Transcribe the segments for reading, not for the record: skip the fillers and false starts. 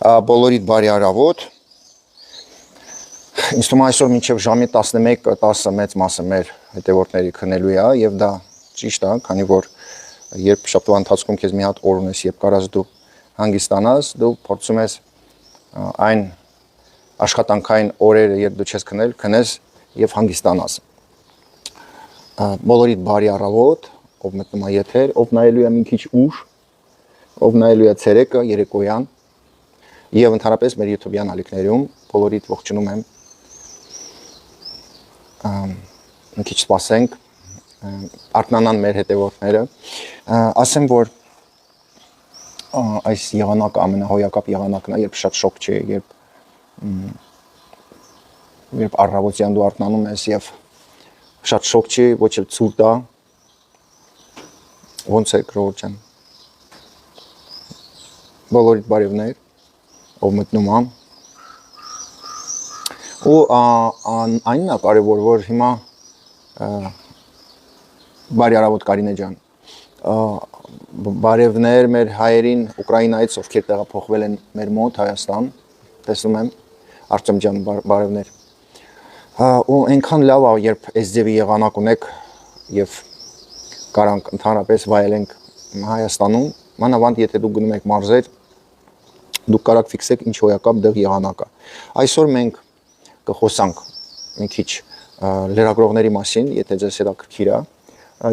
Բոլորիդ բարի առավոտ։ Ինձ թվում է այսօր մինչև ժամի 11:10 մեծ մասը մեր հետևորդների քնելու է եւ դա ճիշտ է, քանի որ երբ շաբաթվա ընթացքում քեզ մի հատ օր ունես, երբ կարաս դու հանգստանաս, դու փորձում ես այն աշխատանքային օրերը, երբ դու չես քնել, քնես եւ հանգստանաս։ Բոլորիդ բարի առավոտ, ով մտնում է եթեր, ով նայելու է մի քիչ ուշ, ով նայելու է ցերեկը, երեկոյան եւ ընդհանրապես մեր YouTube-յան ալիքներում բոլորիդ ողջունում եմ։ Մի քիչ սպասենք, արթնանան մեր հետևորդները, ասեմ, որ այս եղանակը ամենահոյակապ եղանակն է, երբ շատ շոկ չի, երբ առավոտյան դու արթնանում ես եւ շատ շոկ չի, ոչ էլ ցուրտ է, ոնց է գրոհ ջան։ Բոլորիդ բարևներ, ով մտնում է։ Ու այնն է կարևոր, որ հիմա բարի առավոտ Կարինե ջան, բարևներ մեր հայերին Ուկրաինայից, ովքեր տեղափոխվել են մեր մոտ Հայաստան, տեսնում եմ, Արտեմ ջան, բարևներ։ Ու այնքան լավ է, երբ այս ձևի եղանակ ունեք եւ կարանք ընդհանրապես վայելենք Հայաստանում, մանավանդ եթե դուք գնում եք մարզեր, դուք կարաք ֆիքսեք ինչ հոյակապ դեղ եղանակը։ Այսօր մենք կխոսանք մի քիչ լրագրողների մասին, եթե ձեզ հետաքրքիր է։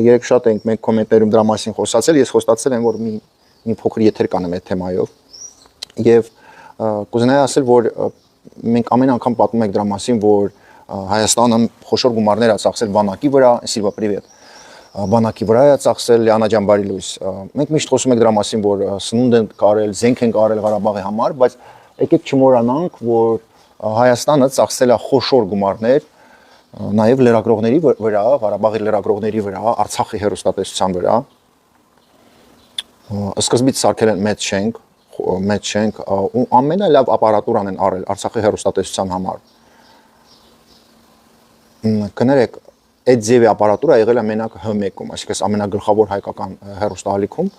Երեք շատ ենք մենք կոմենտներում դրա մասին խոսացել, ես խոստացել եմ, որ մի փոքր եթեր կանեմ այդ թեմայով։ Եվ կուզենայի ասել, որ մենք ամեն անգամ պատմում ենք դրա մասին, որ Հայաստանը խոշոր գումարներ է ծախսել բանակի վրա, Սիլվա պրիվետ։ Բանակի վրա է ծախսել Լիանա ջան բարի լույս։ Մենք միշտ խոսում ենք դրա մասին, որ սնունդ են կարել, զենք են կարել Ղարաբաղի համար, բայց եկեք չմոռանանք, որ Հայաստանը ծախսել է խոշոր գումարներ նաև լրագրողների վրա, Ղարաբաղի լրագրողների վրա, Արցախի հեռուստատեսության վրա։ Սկզբից սարքել են մեծ շենք, ու ամենալավ ապարատուրան են առել Արցախի հեռուստատեսության համար։ Կներեք, այդ ձևի ապարատուրա եղել է մենակ H1-ում, այսինքն ամենագլխավոր հայկական հեռուստաալիքում,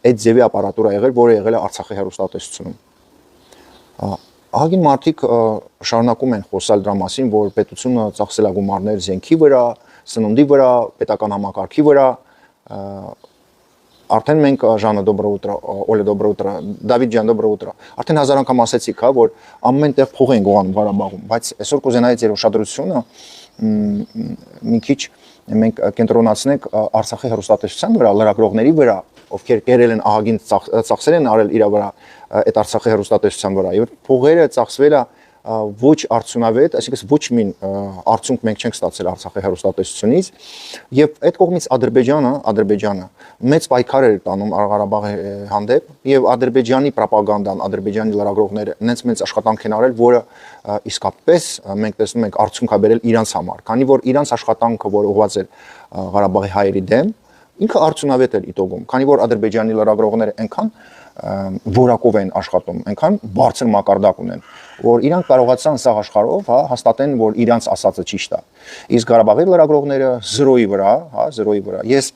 այդ ձևի ապարատուրա եղել, որը եղել է Արցախի հեռուստատեսությունում։ Ահագին մարդիկ շարունակում են խոսալ դրա մասին, որ պետությունը ծախսել է գումարներ զենքի վրա, սննդի վրա, պետական համակարգի վրա։ Արդեն մենք Ժանը доброе утро, Օլե доброе утро, Դավիթ ջան доброе утро։ Արդեն հազար անգամ ասեցիք, հա, որ ամեն տեղ փող են գողանում Ղարաբաղում, բայց այսօր կուզենայի ձեր ուշադրությունը մի քիչ մենք կենտրոնացնենք Արցախի հեռուստատեսության վրա, լրագրողների վրա, ովքեր կերել են ահագին ծախսեր են արել իր վրա այդ Արցախի հեռուստատեսության վրա։ Եվ փողերը ծախսվել է ոչ արդյունավետ, այսինքն ոչ մի արդյունք մենք չենք ստացել Արցախի հեռուստատեսությունից։ Եվ այդ կողմից Ադրբեջանը մեծ պայքար էր տանում Ղարաբաղի հանդեպ, եւ Ադրբեջանի ռոպագանդան, Ադրբեջանի լրագրողները նենց մեծ աշխատանք են արել, որը իսկապես մենք տեսնում ենք արդյունք է բերել իրանց համար, քանի որ իրանց աշխատանքը, որ ուղղված էր Ղարաբաղի հայերի դեմ, ինքը արդյունավետ էր իտոգում, քանի որ Ադրբեջանի լրագրողները այնքան որակով են աշխատում, այնքան բարձր մակարդակ ունեն, որ իրանք կարողացան սաղ աշխարհով, հա, հաստատեն, որ իրանց ասածը ճիշտ է։ Իսկ Ղարաբաղի լրագրողները 0-ի վրա, հա, 0-ի վրա։ Ես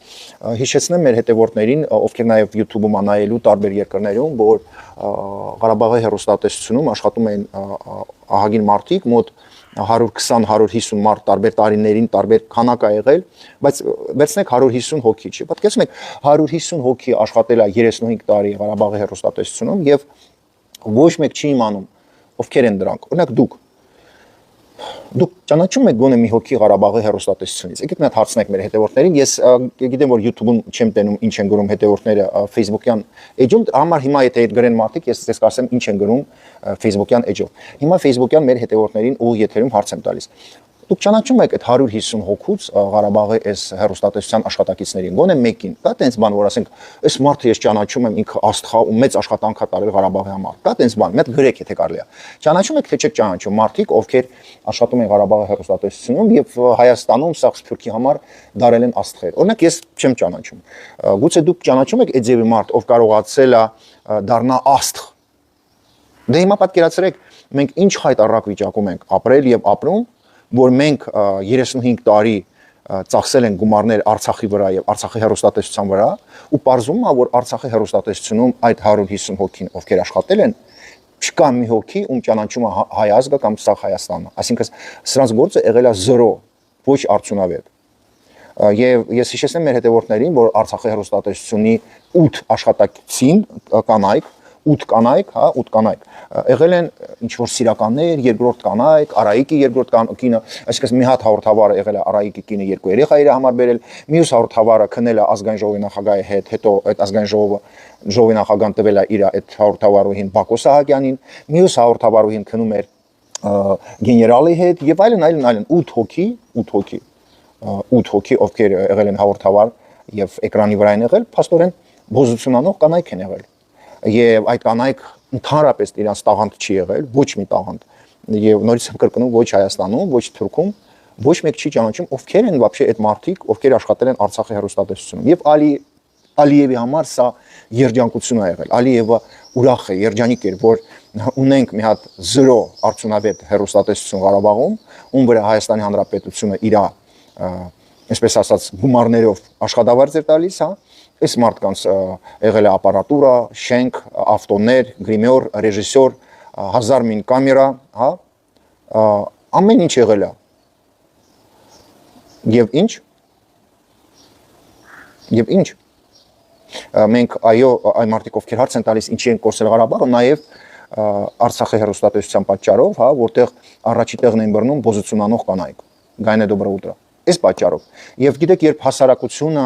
հիշեցնեմ մեր հետևորդներին, ովքեր նաև YouTube-ում անայելու տարբեր երկրներում, որ Ղարաբաղի հեռուստատեսությունում աշխատում են ահագին մարդիկ, մոտ 120-150 մարդ տարբեր տարիներին, տարբեր քանակ է եղել, բայց վերցնեք 150 հոգի, չի։ Պատկերացնեք 150 հոգի աշխատել է 35 տարի Ղարաբաղի հեռուստատեսությունում եւ ոչ մեկ չի իմանում ովքեր են դրանք։ Օրինակ դուք ճանաչում եք գոնե մի հոգի Ղարաբաղի հեռուստատեսությունից։ Եկեք մի հատ հարցնենք մեր հետևորդներին։ Ես գիտեմ, որ YouTube-ում չեմ տենում ինչ են գրում հետևորդները Facebook-յան էջում, համար հիմա եթե այդ գրեն մարդիկ, ես ձեզ կասեմ ինչ են գրում Facebook-յան էջով։ Հիմա Facebook-յան մեր հետևորդներին ու եթերում հարց եմ տալիս։ Դուք ճանաչում եք այդ 150 հոգուց Ղարաբաղի այս հեռուստատեսության աշխատակիցներին, գոնե մեկին։ Դա տենց բան, որ ասենք, այս մարդը ես ճանաչում եմ, ինքը աստղա ու մեծ աշխատանք է տարել Ղարաբաղի համար։ Դա տենց բան, մի հատ գրեք, եթե կարելի է։ Ճանաչում եք, թե չեք ճանաչում մարդիկ, ովքեր աշխատում են Ղարաբաղի հեռուստատեսությունում եւ Հայաստանում սաղ սփյուռքի համար դարել են աստղեր։ Օրինակ ես չեմ ճանաչում։ Գուցե դուք ճանաչում եք այդ ձևի մարդ, ով կարողացել է դառնա աստղ։ Դե հիմա պատկերացրեք, մենք ինչ խայտառակ վիճակում ենք ապրել եւ ապրում, որ մենք 35 տարի ծախսել են գումարներ Արցախի վրա եւ Արցախի հեռուստատեսության վրա ու պարզվում է որ Արցախի հեռուստատեսությունում այդ 150 հոգին ովքեր աշխատել են Չկա մի հոգի, ում ճանաչում է հայ ազգը կամ սա Հայաստանը։ Այսինքն սրանց գործը եղել է 0, ոչ արդյունավետ։ Եվ ես հիշեցնեմ մեր հետևորդներին, որ Արցախի հեռուստատեսությունի 8 աշխատակցին կանայք, 8 կանայք, հա, 8 կանայք եղել են ինչ որ սիրականներ, երկրորդ կանայք, Արայիկի երկրորդ կինը, այսինքն մի հատ հաղորդավարը եղել է Արայիկի կինը 2 երեխա իր համար բերել, մյուս հաղորդավարը քնել է ազգային ժողովի նախագահի հետ, հետո այդ ազգային ժողովի նախագահան տվել է իր այդ հաղորդավարուհին Բակո Սահակյանին, մյուս հաղորդավարուհին քնում էր գեներալի հետ եւ այլն 8 հոգի ովքեր եղել են հաղորդավար եւ էկրանի վրա են եղել, փաստորեն բոզությունանող կանայք են եղել։ Եվ այդ կանայք ընդհանրապես իրանց տաղանդ չի եղել, ոչ մի տաղանդ։ Եվ նորից եմ կրկնում, ոչ Հայաստանում, ոչ Թուրքում, ոչ մեկ չի ճանաչում ովքեր են вообще այդ մարդիկ, ովքեր աշխատել են Արցախի հեռուստատեսությունում։ Եվ Ալիևի համար սա երջանկություն է եղել։ Ալիևը ուրախ է, երջանիկ էր, որ ունենք մի հատ 0 արդյունավետ հեռուստատեսություն Ղարաբաղում, ում վրա Հայաստանի Հանրապետությունը իր այսպես ասած գումարներով աշխատավարձ էր տալիս, հա։ Այս մարդկանց եղել է ապարատուրա, շենք, ավտոներ, գրիմյոր, ռեժիսոր, 1000 մին կամերա, հա, ամեն ինչ եղել է։ Եվ ինչ։ Մենք այո, այն մարդիկ ովքեր հարց են տալիս ինչի են կորցրել Ղարաբաղը, նաև Արցախի հեռուստատեսության պատճառով, հա, որտեղ առաջի տեղն են բռնում բոզությունանող կանայք, Գայնե Դոբրո ուտրա։ Այս պատճառով։ Եվ գիտեք, երբ հասարակությունը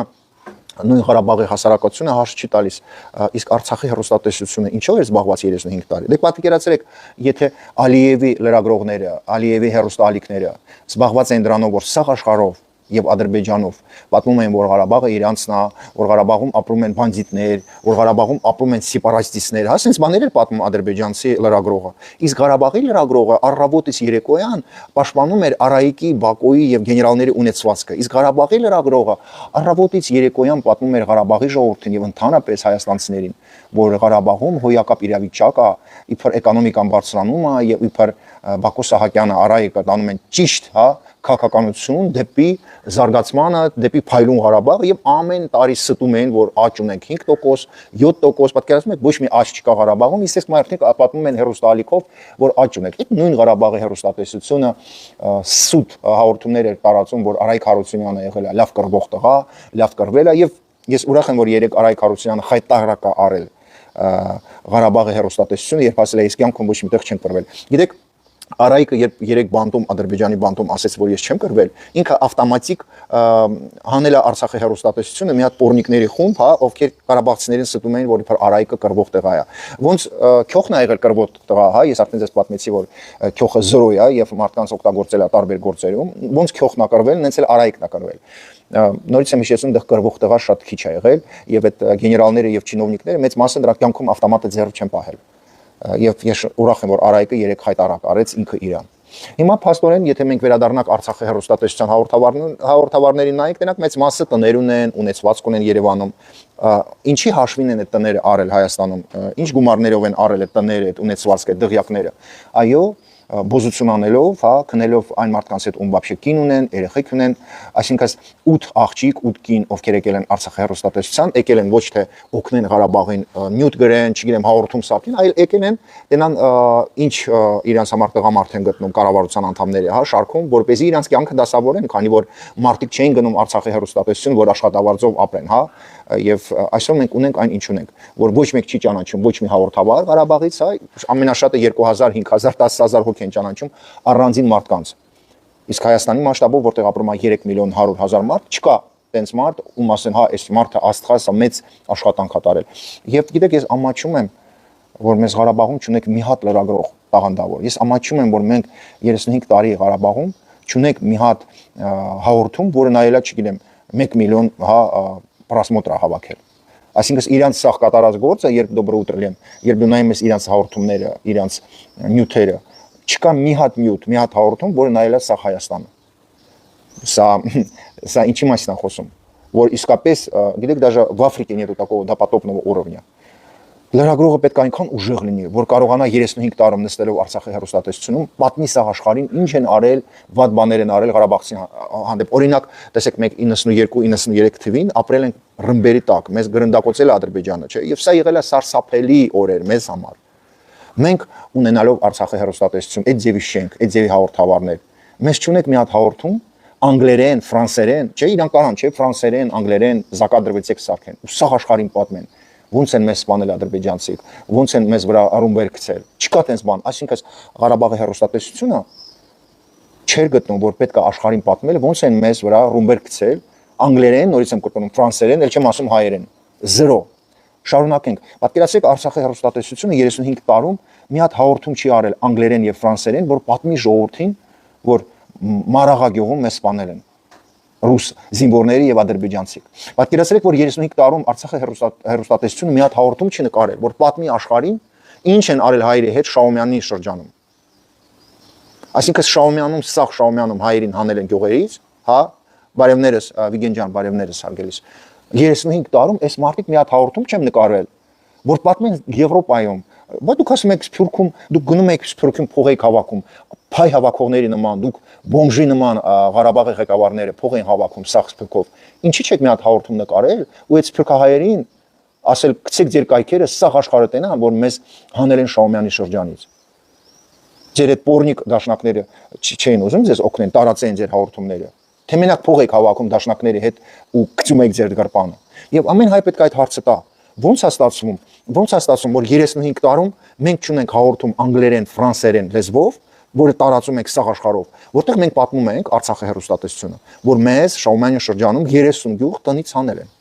նույն Ղարաբաղի հասարակությունը հարց չի տալիս, իսկ Արցախի հեռուստատեսությունը ինչով է զբաղված 35 տարի։ Դեք պատկերացրեք, եթե Ալիևի լրագրողները, Ալիևի հեռուստաալիքները զբաղված են դրանով, որ սաղ աշխարհով եւ Ադրբեջանով պատմում են, որ Ղարաբաղը իրանցն է, որ Ղարաբաղում ապրում են բանդիտներ, որ Ղարաբաղում ապրում են սեպարատիստներ, հա, sense բաներ էր պատմում ադրբեջանցի լրագրողը։ Իսկ Ղարաբաղի լրագրողը առավոտից երեկոյան պաշտպանում էր Արայիկի, Բակոյի եւ գեներալների ունեցվածքը։ Իսկ Ղարաբաղի լրագրողը առավոտից երեկոյան պատմում էր Ղարաբաղի ժողովրդին եւ ընդհանրապես հայաստանցիներին, որ Ղարաբաղում հոյակապ իրավիճակ է, իբր էկոնոմիկան բարձրանում է եւ իբր Բակո Սահակյանը, Արայիկը տանում են ճիշտ, հա, քաղաքականություն դեպի զարգացմանը, դեպի փայլուն Ղարաբաղը եւ ամեն տարի ստում են, որ աճ ունենք 5%, 7%, պատկերացնում եք, ոչ մի աճ չկա Ղարաբաղում, իսկ մարդիկ պատմում են հեռուստաալիքով, որ աճ ունենք։ Այդ նույն Ղարաբաղի հեռուստատեսությունը սուտ հաղորդումներ էր տարածում, որ Արայիկ Հարությունյանը եղել է լավ կռվող տղա, լավ կռվել է եւ ես ուրախ եմ, որ երեք Արայիկ Հարությունյանը խայտարակ է արել Ղարաբաղի հեռուստատեսությունը, երբ ասել է իսկ կյանքում ոչ միտեղ չեն կռվել։ Գիտեք, Արայիկը երբ երեք բանտում Ադրբեջանի բանտում ասեց, որ ես չեմ կռվել, ինքը ավտոմատիկ հանել է Արցախի հեռուստատեսությունը մի հատ պորնիկների խումբ, հա, ովքեր ղարաբաղցիներին ստում էին, որ իբր Արայիկը կռվող տղա է։ Ոնց քյոխն է եղել կռվող տղա, հա, ես արդեն ձեզ պատմեցի, որ քյոխը 0 է եւ մարդկանց օգտագործել է տարբեր գործերում, ոնց քյոխն է կռվել, նենց էլ Արայիկն է կռվել։ Նորից եմ հիշեցնում, դեռ կռվող տղա շատ քիչ է եղել եւ այդ գեներալները եւ չինովնիկները մեծ մասը դրանք կյանքում ավտոմատը ձեռը չեն պահել։ Եվ ես ուրախ եմ, որ Արայիկը երեք հայտարարակ արեց ինքը իրան։ Հիմա փաստորեն, եթե մենք վերադառնանք Արցախի հեռուստատեսության հաղորդավարներին նայենք, դրանք մեծ մասը տներ ունեն, ունեցվածք ունեն Երևանում։ Ինչի հաշվին են այդ տները արել Հայաստանում, ինչ գումարներով են արել այդ տները, այդ ունեցվածքը, դղյակները։ Այո, բոզություն անելով, հա, քնելով այն մարդկանց հետ, ում вообще կին ունեն, երեխեք ունեն, այսինքն 8 աղջիկ, 8 կին, ովքեր եկել են Արցախի հեռուստատեսության, եկել են ոչ թե օգնեն Ղարաբաղին նյութ գրեն, չգիտեմ, հաղորդում սարքին, այլ եկել են դենան ինչ իրանց համար տղամարդ են գտնում կառավարության անդամները, հա, շարքում, որպեսզի իրանց կյանքը դասավորեն, քանի որ մարդիկ չէին գնում Արցախի հեռուստատեսություն, որ աշխատավարձով ապրեն, հա, եւ այսօր մենք ունենք այն ինչ ունենք, որ ոչ մեկ չի ճանաչում, ոչ մի հաղորդավար Ղարաբաղից, հա, ամենաշատը 2000, 5000, 10000 հոգի են ճանաչում առանձին մարդկանց։ Իսկ Հայաստանի մասշտաբով, որտեղ ապրում է 3 միլիոն 100,000 մարդ, չկա տենց մարդ, ում ասեն, հա, այս մարդը աստղա, սա մեծ աշխատանք է տարել։ Եվ գիտեք, ես ամաչում եմ, որ մեզ Ղարաբաղում չունենք մի հատ լրագրող տաղանդավոր։ Ես ամաչում եմ, որ մենք 35 տարի Ղարաբաղում չունենք մի հատ հաղորդում, որը նայելա, չգիտեմ, 1 միլիոն, հա, պրասմոտրա հավաքել։ Այսինքն իրանց սաղ կատարած գործը, երբ դոբրո ուտրելեմ, երբ դու նայում ես իրանց հաղորդումները, իրանց նյութերը, չկա մի հատ նյութ, մի հատ հաղորդում, որը նայել է սա Հայաստանը։ Սա ինչի մասին է խոսում, որ իսկապես, գիտեք, даже в Африке нету такого допотопного уровня։ Լրագրողը պետք է այնքան ուժեղ լինի, որ կարողանա 35 տարում նստելով Արցախի հեռուստատեսությունում պատմի սաղ աշխարհին ինչ են արել, վատ բաներ են արել Ղարաբաղցի հանդեպ։ Օրինակ, տեսեք, մենք 92-93 թվին ապրել ենք ռմբերի տակ, մեզ գրնդակոծել է Ադրբեջանը, չէ՞, եւ սա եղել է սարսափելի օրեր մեզ համար։ Մենք ունենալով Արցախի հեռուստատեսություն, այդ ձևի շենք, այդ ձևի հաղորդավարներ, մեզ չունեք մի հատ հաղորդում անգլերեն, ֆրանսերեն, չէ, իրանք կարան, չէ, ֆրանսերեն, անգլերեն զակադրվեցեք սարքեն։ Ու սաղ աշխարհին պատմեն։ Ոնց են մեզ սպանել ադրբեջանցիք, ոնց են մեզ վրա ռումբեր գցել։ Չկա տենց բան, այսինքն Ղարաբաղի հեռուստատեսությունը չէր գտնում, որ պետք է աշխարհին պատմել, ոնց են մեզ վրա ռումբեր գցել, անգլերեն, նորից եմ կրկնում, ֆրանսերեն, ել չեմ ասում հայերեն։ 0 Շարունակենք։ Պատկերացրեք Արցախի հեռուստատեսությունը 35 տարում մի հատ հաղորդում չի արել անգլերեն եւ ֆրանսերեն, որ պատմի ժողովրդին, որ Մարաղագյուղում մեզ սպանել են ռուս զինվորների եւ ադրբեջանցիք։ Պատկերացրեք, որ 35 տարում Արցախի հեռուստատեսությունը մի հատ հաղորդում չի նկարել, որ պատմի աշխարհին ինչ են արել հայերի հետ Շաումյանի շրջանում։ Այսինքն Շաումյանում, սաղ Շաումյանում հայերին հանել են գյուղերից, հա, բարևներս Վիգեն ջան, բարևներս հարգելիս։ 35 տարում այս մարդիկ մի հատ հաղորդում չեմ նկարել, որ պատմեն Եվրոպայում, բայց դուք ասում եք Սփյուռքում, դուք գնում եք Սփյուռքում փող եք հավաքում, փայ հավաքողների նման, դուք բոմժի նման Ղարաբաղի ղեկավարները փող են հավաքում սաղ Սփյուռքով։ Ինչի՞ չեք մի հատ հաղորդում նկարել ու այդ սփյուռքահայերին ասել գցեք ձեր կայքերը սաղ աշխարհը տենա, որ մեզ հանել են Շաումյանի շրջանից։ Ձեր այդ պորնիկ դաշնակները չեն ուզում ձեզ օգնեն, տարածեն ձեր հաղորդումները։ Թե մենակ փող եք հավաքում դաշնակների հետ ու գցում եք ձեր գրպանը։ Եվ ամեն հայ պետք է այդ հարցը տա։ Ոնց է ստացվում, որ 35 տարում մենք չունենք հաղորդում անգլերեն, ֆրանսերեն լեզվով, որը տարածում ենք սաղ աշխարհով, որտեղ մենք պատմում ենք Արցախի հեռուստատեսությունը, որ մեզ Շաումյանի շրջանում 30 գյուղ տնից հանել են։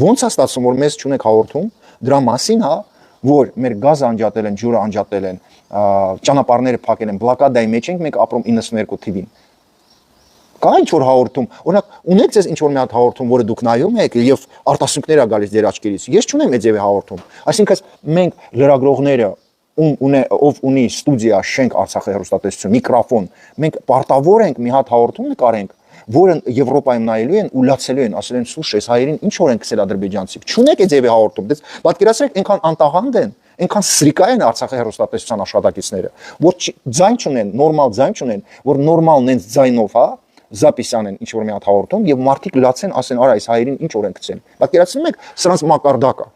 Ոնց է ստացվում, որ մեզ չունենք հաղորդում դրա մասին, հա, որ մեր գազը անջատել են, ջուրը անջատել են, ճանապարհները փակել են, բլոկադայի մեջ ենք մենք ապրում 92 թիվին։ Կա ինչ-որ հաղորդում, օրինակ, ունեք ձեզ ինչ-որ մի հատ հաղորդում, որը դուք նայում եք եւ արտասուքներ ա գալիս ձեր աչքերից։ Ես չունեմ այդ ձևի հաղորդում։ Այսինքն մենք լրագրողները ով ունի ստուդիա, շենք Արցախի հեռուստատեսություն, միկրոֆոն, մենք պարտավոր ենք մի հատ հաղորդում նկարենք, որը Եվրոպայում նայելու են ու լացելու են, ասել են՝ «Սուշ, այս հայերին ինչ որ են գցել ադրբեջանցիք»։ Չունեք այդ ձևի հաղորդում։ Դες պատկերացրեք, այնքան անտաղանդ են, այնքան սրիկա են Արցախի հեռուստատեսության աշխատակիցները, որ ձայն չունեն, նորմալ ձայն չունեն, որ նորմալ նենց ձայնով, հա, Զապիսյան են ինչ-որ մի հատ հաղորդում եւ մարդիկ լացեն, ասեն, արա այս հայերին ինչ որ են գցել։ Պատկերացնում եք, սրանց մակարդակը։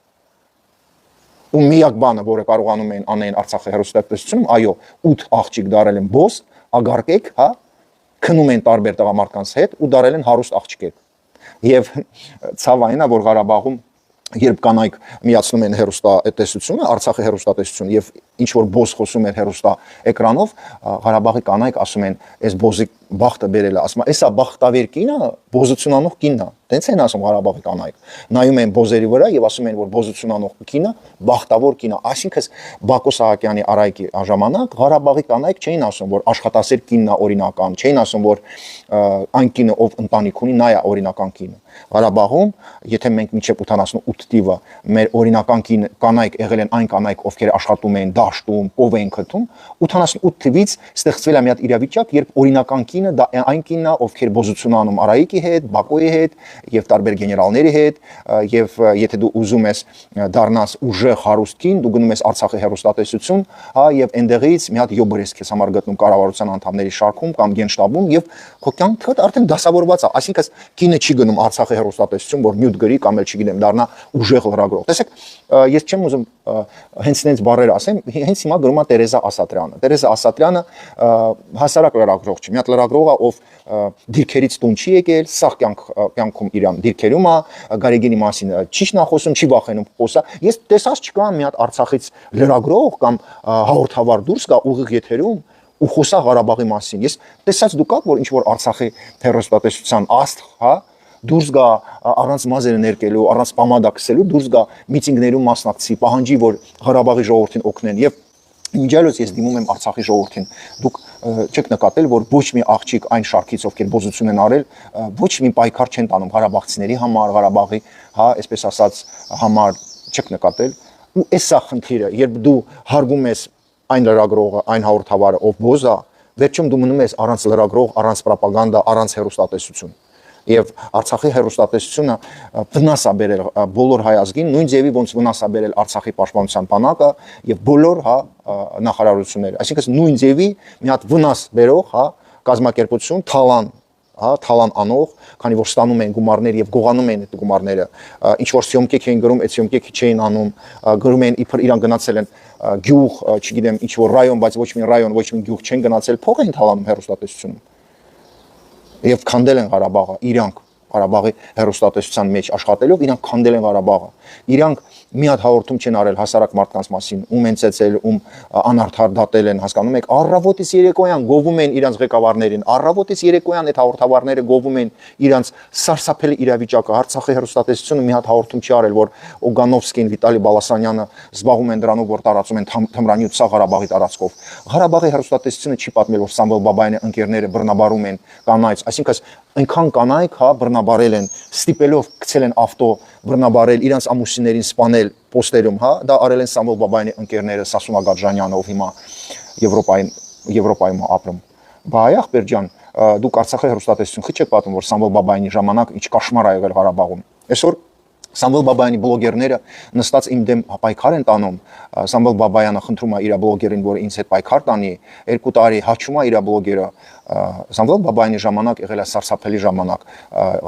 Ու միակ բանը, որը կարողանում են անեն Արցախի հեռուստատեսությունում, այո, 8 աղջիկ դարել են բոս, ագարկեք, հա, քնում են տարբեր տղամարդկանց հետ ու դարել են հարուստ աղջիկեր։ Եվ ցավային է, որ Ղարաբաղում երբ կանայք միացնում են հեռուստատեսությունը, Արցախի հեռուստատեսություն եւ ինչ որ բոս խոսում էր հեռուստա էկրանով, Ղարաբաղի կանայք ասում են, այս բոզի բախտը բերել է, ասում է, «Էսա բախտավեր կինը, բոզությունանող կինն է»։ Տենց են ասում Ղարաբաղի կանայք։ Նայում են բոզերի վրա եւ ասում են, որ բոզությունանող կինը բախտավոր կին է։ Այսինքն Բակո Սահակյանի արայքի ժամանակ Ղարաբաղի կանայք չէին ասում, որ աշխատասեր կինն է օրինական, չէին ասում, որ այն կինը, ով ընտանիք ունի, նա է օրինական կինը։ Ղարաբաղում, եթե մենք մինչև 88 թիվը մեր օրինական կանայք եղել են այն կանայք, ովքեր աշխատում են, դաշտում, կով են քթում, 88 թվից ստեղծվել է մի հատ իրավիճակ, երբ օրինական կինը դա այն կինն է, ովքեր բոզություն անում Արայիկի հետ, Բակոյի հետ եւ տարբեր գեներալների հետ, եւ եթե դու ուզում ես դառնաս ուժեղ հարուստ կին, դու գնում ես Արցախի հեռուստատեսություն, հա, եւ այնտեղից մի հատ յոբրես քեզ համար գտնում կառավարության անդամների շարքում կամ գենշտաբում եւ քո կյանքը արդեն դասավորված է, այսինքն կինը չի գնում Արցախի հեռուստատեսություն, որ նյութ գրի կամ էլ չգիտեմ դառնա ուժեղ լրագրող։ Տեսեք, ես չեմ ուզում հենց նենց բառեր ասեմ, հենց հիմա գրում է Տերեզա Ասատրյանը։ Տերեզա Ասատրյանը հասարակ լրագրող չի, մի հատ լրագրող է, ով դիրքերից տուն չի եկել, սաղ կյանքում իրան դիրքերում է, Գարեգինի մասին ճիշտ նա խոսում, չի վախենում խոսա։ Ես տեսած չկա մի հատ Արցախից լրագրող կամ հաղորդավար դուրս գա ուղիղ եթերում ու խոսա Ղարաբաղի մասին։ Ես տեսած դուք կաք, որ ինչ որ Արցախի հեռուստատեսության աստղ, հա, դուրս գա առանց մազերը ներկելու, առանց պամադա քսելու, դուրս գա միտինգներում մասնակցի, պահանջի, որ Ղարաբաղի ժողովրդին օգնեն եւ Իմիջիալոց ես դիմում եմ Արցախի ժողովրդին։ Դուք չեք նկատել, որ ոչ մի աղջիկ այն շարքից, ովքեր բոզություն են արել, ոչ մի պայքար չեն տանում ղարաբաղցիների համար, Ղարաբաղի, հա, այսպես ասած, համար չեք նկատել։ Ու էս է խնդիրը, երբ դու հարգում ես այն լրագրողը, այն հաղորդավարը, ով բոզ է, վերջում դու մնում ես առանց լրագրող, առանց պրոպագանդա, առանց հեռուստատեսություն։ Եվ Արցախի հեռուստատեսությունը վնաս է բերել բոլոր հայ ազգին, նույն ձևի ոնց վնաս է բերել Արցախի պաշտպանության բանակը եւ բոլոր, հա, նախարարությունները։ Այսինքն նույն ձևի մի հատ վնաս բերող, հա, կազմակերպություն, թալան հա, թալան անող, քանի որ ստանում են գումարներ եւ գողանում են այդ գումարները, ինչ որ սյոմկեկ էին գրում, այդ սյոմկեքը չէին անում, գրում են իբր իրան գնացել են գյուղ, չգիտեմ, ինչ որ ռայոն, բայց ոչ մի ռայոն, ոչ մի գյուղ չեն գնացել, փող են թալանում հեռուստատեսությունում։ Եվ քանդել են Ղարաբաղը, իրանք Ղարաբաղի հեռուստատեսության մեջ աշխատելով, իրանք քանդել են Ղարաբաղը։ Իրանք մի հատ հաղորդում չեն արել հասարակ մարդկանց մասին, ում են ծեծել, ում անարդար դատել են, հասկանում եք, առավոտից երեկոյան գովում են իրանց ղեկավարներին, առավոտից երեկոյան այդ հաղորդավարները գովում են իրանց սարսափելի իրավիճակը։ Արցախի հեռուստատեսությունը մի հատ հաղորդում չի արել, որ Օգանովսկին, Վիտալի Բալասանյանը զբաղվում են դրանով, որ տարածում են թմրանյութ սա Ղարաբաղի տարածքով։ Ղարաբաղի հեռուստատեսությունը չի պատմել, որ Սամվել Բաբայանի ընկերները բռնաբարում են կանայք, այսինքն այնքան կանայք, հա, բռնաբարել են, ստիպելով գցել են ավտո, բռնաբարել, իրանց ամուսիններին սպանել պոստերում, հա, դա արել են Սամվել Բաբայանի ընկերները, Սասուն Ագաջանյանը, ով հիմա Եվրոպայում ապրում։ Բայ ախպեր ջան, դուք Արցախի հեռուստատեսություն քիչ եք պատմում, որ Սամվել Բաբայանի ժամանակ ինչ կաշմար ա եղել Ղարաբաղում։ Այսօր Սամվել Բաբայանի բլոգերները նստած իմ դեմ պայքար են տանում։ Սամվել Բաբայանը խնդրում է իր բլոգերին, որ ինձ հետ պայքար տանի, 2 տարի հաչում է իր բլոգերը։ Սամվել Բաբայանի ժամանակ եղել է սարսափելի ժամանակ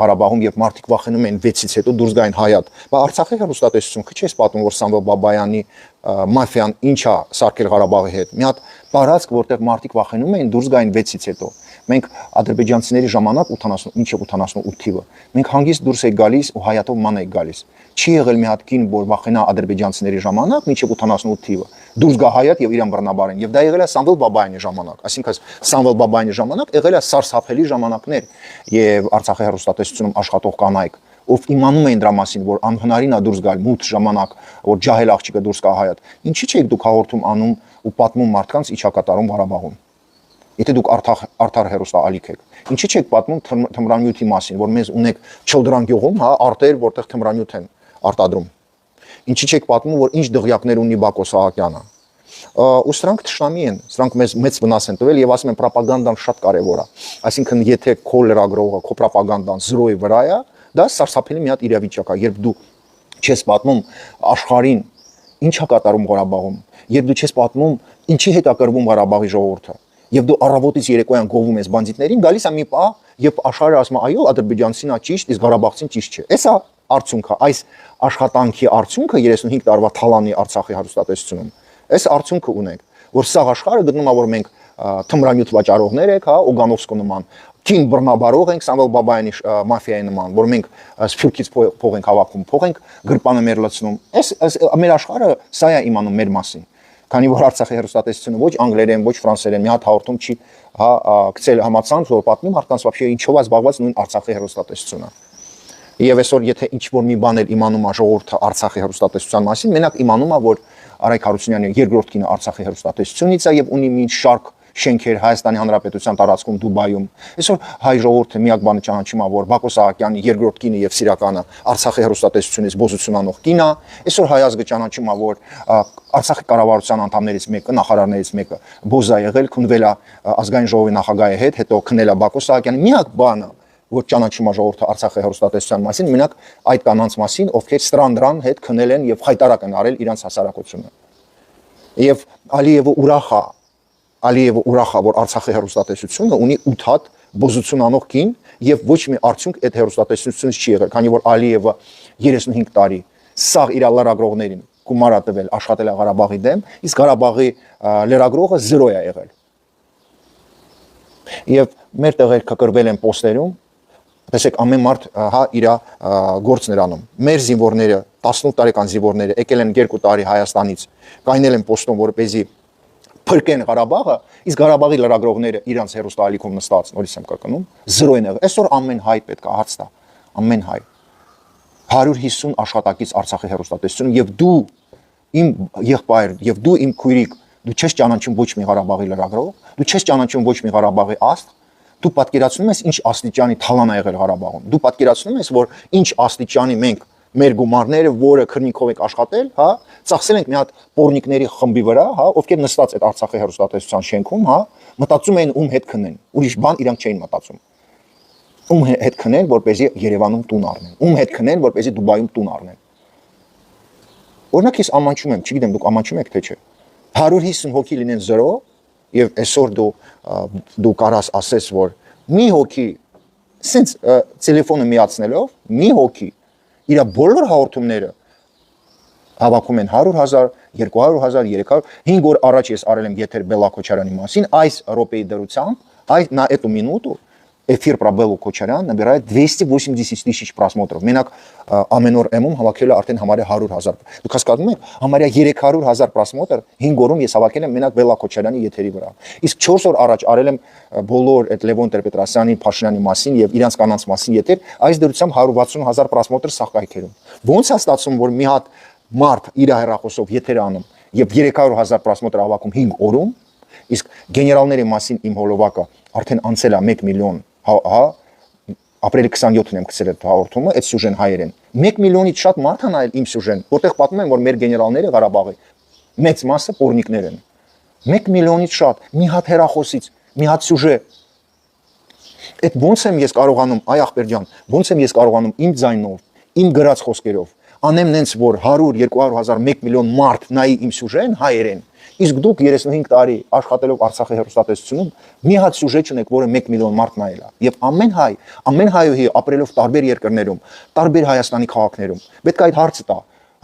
Ղարաբաղում, եւ մարդիկ վախենում են 6-ից հետո դուրս գային հայատ։ Բա Արցախի հեռուստատեսություն քիչ էս պատմում, որ Սամվել Բաբայանի մաֆիան ինչ է սարքել Ղարաբաղի հետ։ Մի հատ տարածք, որտեղ մարդիկ վախենում են դուրս գային 6-ից հետո։ Մենք ադրբեջանցիների ժամանակ 80 մինչև 88 թիվը մենք հանգիստ դուրս եք գալիս ու հայատով ման եք գալիս։ Չի եղել մի հատ կին, որ վախենա ադրբեջանցիների ժամանակ մինչև 88 թիվը դուրս գա հայատ եւ իրան բռնաբարեն։ Եվ դա եղել է Սամվել Բաբայանի ժամանակ, այսինքն Սամվել Բաբայանի ժամանակ եղել է սարսափելի ժամանակներ եւ Արցախի հեռուստատեսությունում աշխատող կանայք, ով իմանում էին դրա մասին, որ անհնարին է դուրս գալ մութ ժամանակ, որ ջահել աղջիկը դուրս գա հայատ։ Ինչի՞ չեք դուք հաղորդում անում ու պատմում մարդկանց ինչա կատարում Ղարաբաղում։ Եթե դուք արդար հեռուստա ալիք եք, ինչի՞ չեք պատմում թմրանյութի մասին, որ մեզ ունեք Չլդրան գյուղում, հա, արտեր, որտեղ թմրանյութ են արտադրում։ Ինչի՞ չեք պատմում, որ ինչ դղյակներ ունի Բակո Սահակյանը։ Ու սրանք թշնամի են, սրանք մեծ վնաս են տվել եւ ասում են ռոպագանդան շատ կարեւոր է։ Այսինքն եթե քո լրագրողը, քո ռոպագանդան զրոյի վրա է, դա սարսափելի մի հատ իրավիճակ է, երբ դու չես պատմում աշխարհին ինչ է կատարում Ղարաբաղում, երբ դու չես պատմում ինչի հետ է կռվում Ղարաբաղի ժողովուրդը, եւ դու առավոտից երեկոյան գովում ես բանդիտներին, գալիս է մի պահ, երբ աշխարհը ասում է, այո, ադրբեջանցին է ճիշտ, իսկ ղարաբաղցին ճիշտ չէ։ Էսա արդյունքը, այս աշխատանքի արդյունքը 35 տարվա թալանի Արցախի հեռուստատեսությունում։ Այս արդյունքը ունենք, որ սաղ աշխարհը գտնում է, որ մենք թմրանյութ վաճառողներ ենք, հա, Օգանովսկո նման, կին բռնաբարող ենք, Սամվել Բաբայանի մաֆիայի նման, որ մենք սփյուռքից փող ենք հավաքում, փող ենք գրպանը մեր լցնում։ Այս մեր աշխարհը սա է իմանում մեր մասին։ Քանի որ Արցախի հեռուստատեսությունը ոչ անգլերեն, ոչ ֆրանսերեն մի հատ հաղորդում չի, հա, գցել համացանց, որ պատմի մարդկանց вообще ինչով է զբաղված նույն Արցախի հեռուստատեսությունը։ Եվ այսօր եթե ինչ որ մի բան էլ իմանում է ժողովուրդը Արցախի հեռուստատեսության մասին, մենակ իմանում է, որ Արայք Հարությունյանի երկրորդ կինը Արցախի հեռուստատեսությունից է եւ ունի մի շարք շենքեր Հայաստանի Հանրապետության տարածքում Դուբայում։ Այսօր հայ ժողովուրդը միակ բանը ճանաչում է, որ Բակո Սահակյանի երկրորդ կինը եւ սիրականը Արցախի հեռուստատեսությունից բոզություն անող կին է։ Այսօր հայ ազգը ճանաչում է, որ Արցախի կառավարության անդամներից մեկը, նախարարներից մեկը բոզ է եղել, քնվել է ազգային ժողովի նախագահի հետ, հետո քնել է Բակո Սահակյանը։ Միակ բանը, որ ճանաչում է ժողովուրդը Արցախի հեռուստատեսության մասին, մենակ այդ կանանց մասին, ովքեր Ստրանդրան հետ քնել են եւ խայտարակ են արել իրանց հասարակությունը։ Եվ Ալիևը ուրախ է, որ Արցախի հեռուստատեսությունը ունի 8 հատ բոզություն անող կին եւ ոչ մի արդյունք այդ հեռուստատեսությունից չի եղել, քանի որ Ալիևը 35 տարի սաղ իր լրագրողներին գումար է տվել, աշխատել է Ղարաբաղի դեմ, իսկ Ղարաբաղի լրագրողը 0 է եղել։ Եվ մեր տեղերը կրվել են պոստերում, տեսեք ամեն մարդ հա իր գործն էր անում։ Մեր զինվորները, 18 տարեկան զինվորները եկել են 2 տարի Հայաստանից, կայնել են պոստում, որպեսզի փրկեն Ղարաբաղը, իսկ Ղարաբաղի լրագրողները իրանց հեռուստաալիքում նստած, նորից եմ կրկնում, 0 են եղել։ Այսօր ամեն հայ պետք է հարց տա, ամեն հայ 150 աշխատակից Արցախի հեռուստատեսություն եւ դու իմ եղբայր եւ դու իմ քույրիկ, դու չես ճանաչում ոչ մի Ղարաբաղի լրագրող, դու չես ճանաչում ոչ մի Ղարաբաղի աստ, դու պատկերացնում ես ինչ աստիճանի թալան է եղել Ղարաբաղում։ Դու պատկերացնում ես, որ ինչ աստիճանի մենք մեր գումարները, որը քրնիկով եք աշխատել, հա, ծախսել ենք մի հատ պորնիկների խմբի վրա, հա, ովքեր նստած այդ Արցախի հեռուստատեսության շենքում, հա, մտածում էին ում հետ քնեն։ Ուրիշ բան իրանք չէին մտածում։ Ում հետ քնեն, որպեսզի Երևանում տուն առնեն։ Ում հետ քնեն, որպեսզի Դուբայում տուն առնեն։ Օրինակ ես ամանչում եմ, չգիտեմ դուք ամանչում եք թե չէ։ 150 հոգի լինեն 0 եւ այսօր դու կարաս ասես, որ մի հոգի Սենց տելեֆոնը միացնելով մի հոգի իր բոլոր հաղորդումները հավաքում են 100,000, 200,000, 300, 5 օր առաջ ես արել եմ եթեր Բելլա Քոչարյանի մասին, այս րոպեի դրությամբ, на эту минуту эфир про Беллу Кочарян набирает 280 тысяч просмотров. Մենակ ամեն օր M-ում հավաքել է արդեն համարյա 100,000։ Դուք հասկանում եք, համարյա 300,000 просмотр 5 օրում ես հավաքել եմ մենակ Բելլա Քոչարյանի եթերի վրա։ Իսկ 4 օր առաջ արել եմ բոլոր այդ Լևոն Տեր-Պետրոսյանի, Փաշինյանի մասին եւ իրանց կանանց մասին եթեր, այս դրությամբ 160,000 просмотр սա կայքերում։ Ոնց է ստացվում, որ մի հատ մարդ իր հեռախոսով եթեր անում եւ 300,000 просмотр հավաքում 5 օրում, իսկ գեներալների մասին իմ հոլովակը արդեն անցել է 1 միլիոն, հա, ապրիլի 27-ին եմ գցել այդ հաղորդումը, այդ սյուժեն հայերեն։ 1 միլիոնից շատ մարդ է նայել իմ սյուժեն, որտեղ պատմում են, որ մեր գեներալները Ղարաբաղի մեծ մասը պորնիկներ են։ 1 միլիոնից շատ, մի հատ հեռախոսից, մի հատ սյուժե։ Այդ ոնց եմ ես կարողանում, այ ախպեր ջան, ոնց եմ ես կարողանում իմ ձայնով, իմ գրած խոսքերով անեմ նենց, որ 100-200,000 1 միլիոն մարդ նայի իմ սյուժեն հայերեն։ Իսկ դուք 35 տարի աշխատելով Արցախի հեռուստատեսությունում մի հատ սյուժե չունեք, որը 1 միլիոն մարդ նայել է։ Եվ ամեն հայուհի ապրելով տարբեր երկրներում, տարբեր Հայաստանի քաղաքներում, պետք է այդ հարցը տա։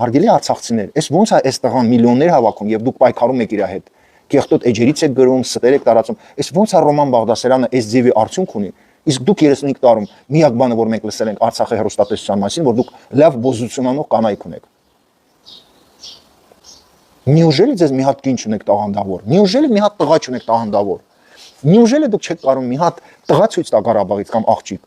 Հարգելի արցախցիներ, այս ոնց է այս տղան միլիոններ հավաքում եւ դուք պայքարում եք իր հետ։ Կեղտոտ էջերից եք գրում, ստեր եք տարածում։ Այս ոնց է Ռոման Բաղդասարյանը այս ձևի արդյունք ունի։ Իսկ դուք 35 տարում միակ բանը, որ մենք լսել ենք Արցախի հեռուստատեսության մասին, որ դուք լավ բոզիցիոնանող կանայք ունեք։ Неужели ձեզ մի հատ կին չունեք տաղանդավոր։ Неужели մի հատ տղա չունեք տաղանդավոր։ Неужели դուք չեք կարող մի հատ տղա ցույց տա Ղարաբաղից կամ աղջիկ,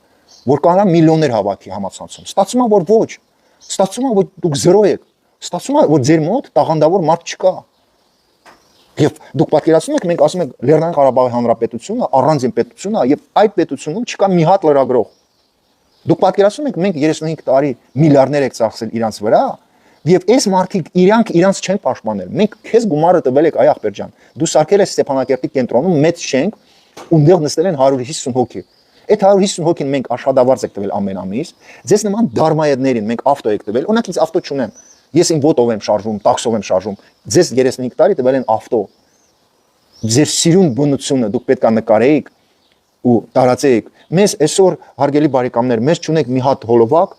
որ կարա միլիոններ հավաքի համացանցում։ Ստացվում է, որ ոչ։ Ստացվում է, որ դուք զրո եք։ Ստացվում է, որ ձեր մոտ տաղանդավոր մարդ չկա։ Եվ դուք պատկերացնում եք, մենք ասում ենք Լեռնային Ղարաբաղի Հանրապետությունը, առանձին պետություն է, եւ այդ պետությունում չկա մի հատ լրագրող։ Դուք պատկերացնում եք, մենք 35 տարի միլիարդներ եք ծախսել իրանց վրա, եւ այս մարդիկ իրանց չեն պաշտպանել։ Մենք քեզ գումարը տվել եք այ ախպեր ջան։ Դու սարքել ես Ստեփանակերտի կենտրոնում մեծ շենք, ունդեղ նստել են 150 հոգի։ Այդ 150 հոգին մենք աշխատավարձ եք տվել ամեն ամիս։ Ձեզ նման դարմայեդներին մենք ավտո եք տվել։ Օրինակ ինձ ավտո չունեմ։ Ես իմ ոտով եմ շարժում, տաքսով եմ շարժում։ Ձեզ 35 տարի տվել են ավտո։ Ձեր սիրուն բնությունը դուք պետք է նկարեիք ու տարածեիք։ Մեզ այսօր հարգելի բարեկամներ, մեզ չունեք մի հատ հոլովակ,